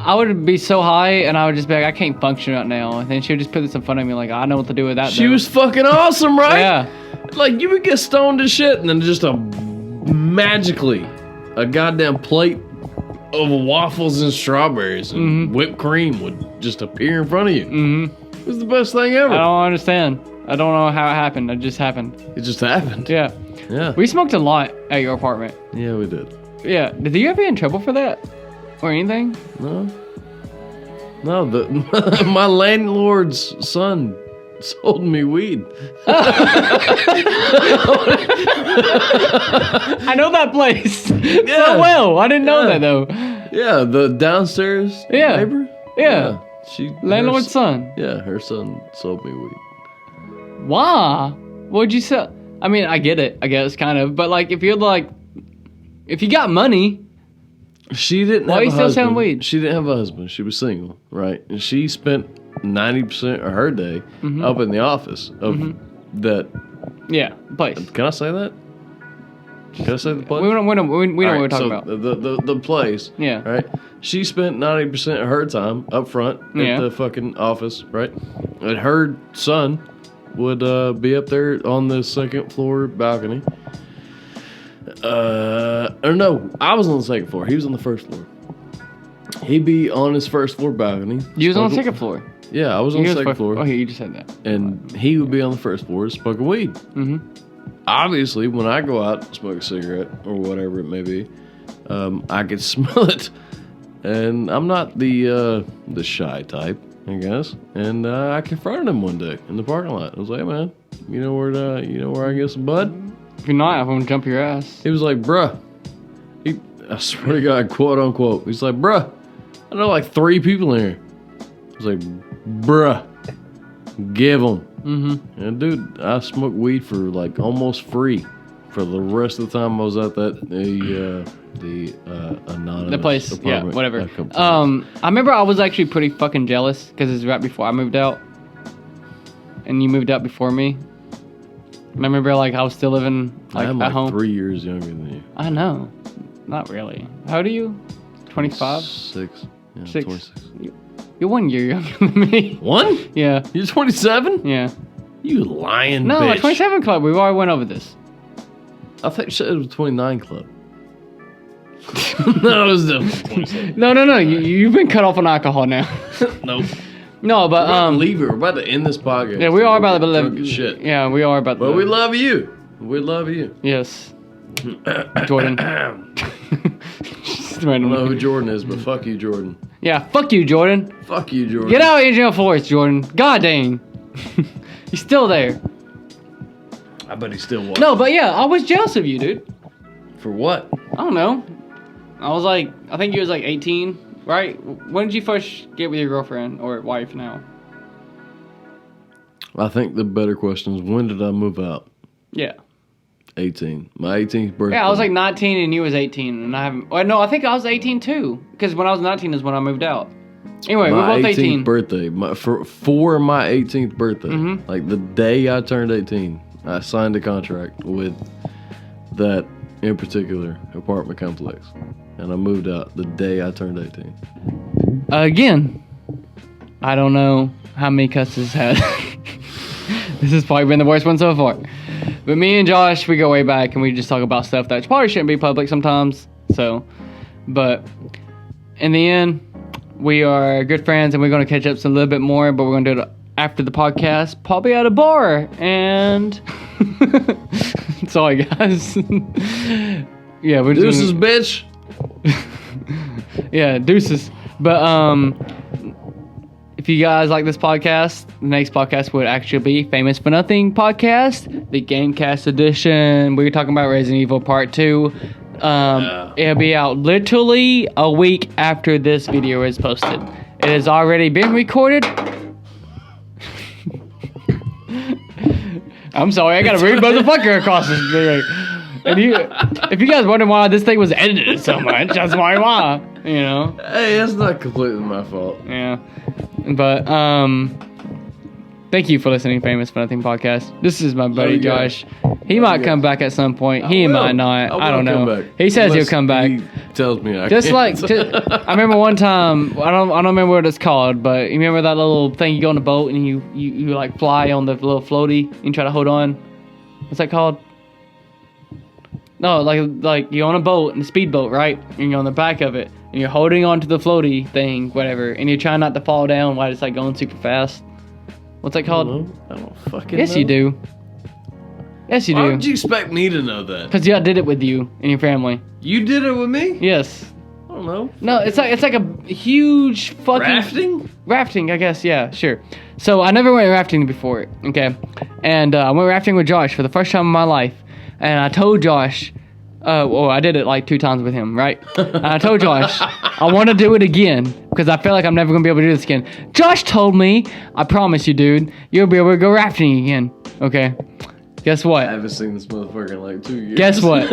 S1: I would be so high, and I would just be like, I can't function right now. And then she would just put this in front of me, like, I know what to do with that.
S2: She was fucking awesome, right?
S1: Yeah.
S2: Like, you would get stoned as shit, and then just magically, a goddamn plate of waffles and strawberries and whipped cream would just appear in front of you. Mm-hmm. It was the best thing ever.
S1: I don't understand. I don't know how it happened. It just happened.
S2: It just happened.
S1: Yeah.
S2: Yeah.
S1: We smoked a lot at your apartment.
S2: Yeah, we did.
S1: Yeah. Did you ever get in trouble for that? Or anything?
S2: No, my landlord's son sold me weed.
S1: I know that place so well. I didn't know that though.
S2: Yeah, the downstairs neighbor.
S1: Yeah. Landlord's son.
S2: Yeah, her son sold me weed.
S1: Why? What'd you sell? I mean, I get it, I guess, kind of. But like, if you got money.
S2: She didn't
S1: Why
S2: have
S1: are you
S2: a
S1: still
S2: husband.
S1: selling weed?
S2: She didn't have a husband. She was single, right? And she spent 90% of her day up in the office of that.
S1: Yeah, place.
S2: Can I say that? Can I say the place?
S1: We know what we're talking about.
S2: The place.
S1: Yeah.
S2: Right? She spent 90% of her time up front at the fucking office, right? And her son would be up there on the second floor balcony. Or no, I was on the second floor. He was on the first floor. He'd be on his first floor balcony.
S1: You was on the second floor?
S2: Yeah, I was on the second floor.
S1: Oh, you just said that.
S2: And he would be on the first floor smoking weed.
S1: Mm-hmm.
S2: Obviously, when I go out and smoke a cigarette or whatever it may be, I can smell it. And I'm not the shy type, I guess. And I confronted him one day in the parking lot. I was like, hey, man, you know where I get some bud?
S1: If you're not, I'm going to jump your ass.
S2: He was like, bruh. I swear to God, quote unquote. He's like, bruh, I know like 3 people in here. I was like, bruh, give them.
S1: Mm-hmm.
S2: And dude, I smoked weed for like almost free for the rest of the time I was at that the anonymous
S1: the place,
S2: apartment.
S1: yeah, whatever. I remember I was actually pretty fucking jealous because it's right before I moved out, and you moved out before me. I remember like I was still living like
S2: I'm
S1: at home.
S2: 3 years younger than you.
S1: I know, not really. How old are you? 25?
S2: 6. Yeah,
S1: 6.
S2: 26.
S1: You're 1 year younger than me.
S2: 1?
S1: Yeah.
S2: You're 27?
S1: Yeah.
S2: You lying
S1: No,
S2: bitch.
S1: a 27 club. We've already went over this.
S2: I thought you said it was 29 club. No, it was definitely 27.
S1: No. You've been cut off on alcohol now.
S2: Nope.
S1: No, but
S2: We're about to leave it. We're about to end this podcast.
S1: Yeah, we are about to
S2: leave shit.
S1: Yeah, we are about to.
S2: But we love you. We love you.
S1: Yes. Jordan.
S2: I don't know who Jordan is, but fuck you, Jordan.
S1: Yeah, fuck you, Jordan.
S2: Fuck you, Jordan.
S1: Get out of Engineer Force, Jordan. God dang. He's still there.
S2: I bet he's still watching.
S1: No, but yeah, I was jealous of you, dude.
S2: For what?
S1: I don't know. I think you was like 18, right? When did you first get with your girlfriend or wife now?
S2: I think the better question is, when did I move out?
S1: Yeah.
S2: 18. My 18th birthday.
S1: Yeah, I was like 19 and you was 18, and I haven't. Well, no, I think I was 18 too, because when I was 19 is when I moved out. Anyway, we're both 18.
S2: Birthday. For my 18th birthday,
S1: Mm-hmm.
S2: like the day I turned 18, I signed a contract with that in particular apartment complex, and I moved out the day I turned 18.
S1: Again, I don't know how many cusses had. This has probably been the worst one so far. But me and Josh, we go way back, and we just talk about stuff that probably shouldn't be public sometimes. So, but in the end, we are good friends, and we're going to catch up a little bit more, but we're going to do it after the podcast, probably at a bar. And sorry, guys. Yeah, we're
S2: Deuces, bitch.
S1: Yeah, deuces. But if you guys like this podcast, the next podcast would actually be Famous for Nothing podcast, the Gamecast edition. We're talking about Resident Evil Part 2. It'll be out literally a week after this video is posted. It has already been recorded. I'm sorry, I got a rude motherfucker across this video. And if you guys wonder why this thing was edited so much, that's why, you know.
S2: Hey, that's not completely my fault.
S1: Yeah. But, thank you for listening to Famous for Nothing podcast. This is my buddy Josh. He might come back at some point. He might not. I don't know. He says he'll come back.
S2: He tells me I
S1: Just
S2: can't.
S1: I remember one time, I don't remember what it's called, but you remember that little thing you go on a boat and you like fly on the little floaty and you try to hold on? What's that called? No, like you're on a boat, a speedboat, right? And you're on the back of it, and you're holding on to the floaty thing, whatever, and you're trying not to fall down while it's like going super fast. What's that called?
S2: I don't fucking
S1: Yes,
S2: know.
S1: you do. Yes, you
S2: Why
S1: do.
S2: would you expect me to know that?
S1: Because I did it with you and your family.
S2: You did it with me?
S1: Yes.
S2: I don't know.
S1: No, it's like a huge fucking rafting, I guess. Yeah, sure. So I never went rafting before, okay? And I went rafting with Josh for the first time in my life. And I told Josh, well, I did it like 2 times with him, right? And I told Josh, I want to do it again because I feel like I'm never going to be able to do this again. Josh told me, I promise you, dude, you'll be able to go rafting again. Okay. Guess what?
S2: I haven't seen this motherfucker in like 2 years.
S1: Guess what?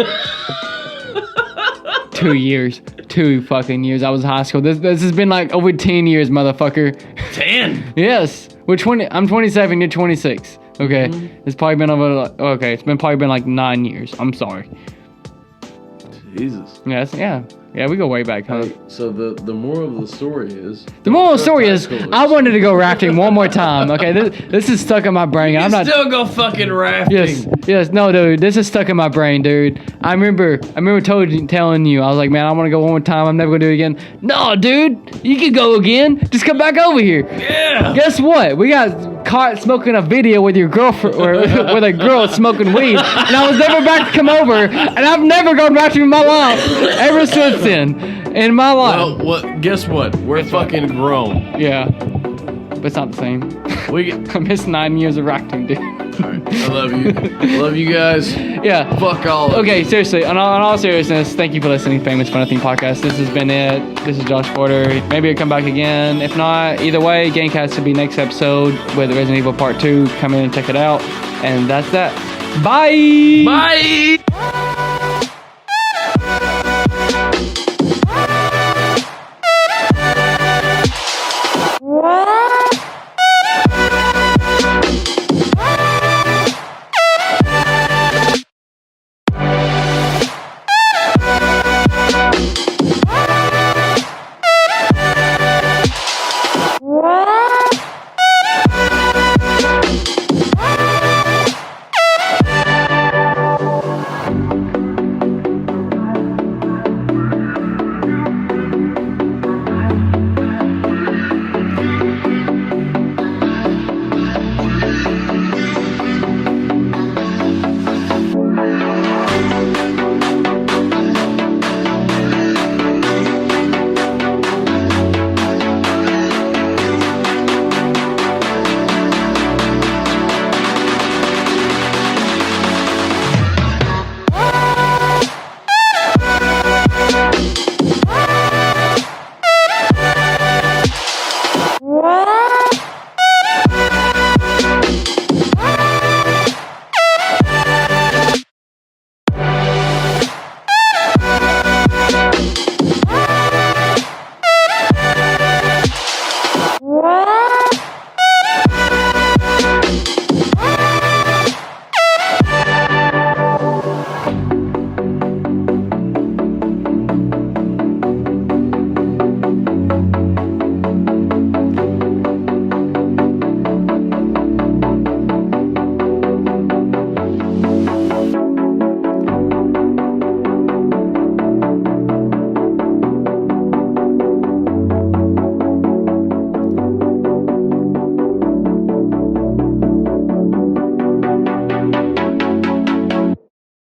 S1: 2 years. 2 fucking years. I was in high school. This has been like over 10 years, motherfucker.
S2: 10?
S1: Yes. I'm 27, you're 26. Okay.
S2: Mm-hmm.
S1: It's probably been over, okay, it's been probably been like 9 years. I'm sorry.
S2: Jesus.
S1: Yeah, we go way back, huh?
S2: So the moral of the story is...
S1: The moral of the story is, I wanted to go rafting one more time, okay? This is stuck in my brain.
S2: I'm not... still go fucking rafting.
S1: Yes, no, dude, this is stuck in my brain, dude. I remember telling you, I was like, man, I want to go one more time. I'm never going to do it again. No, dude, you can go again. Just come back over here.
S2: Yeah.
S1: Guess what? We got caught smoking a video with your girlfriend, or with a girl smoking weed, and I was never back to come over, and I've never gone rafting in my life ever since then. In my life.
S2: Well, guess what? We're fucking grown.
S1: Yeah. But it's not the same. I missed 9 years of rafting, dude.
S2: Alright. I love you. Love you guys.
S1: Yeah.
S2: Fuck all of
S1: Okay, seriously. In all seriousness, thank you for listening to Famous for Nothing podcast. This has been it. This is Josh Porter. Maybe I'll come back again. If not, either way, Gamecast will be next episode with Resident Evil Part 2. Come in and check it out. And that's that. Bye!
S2: Bye!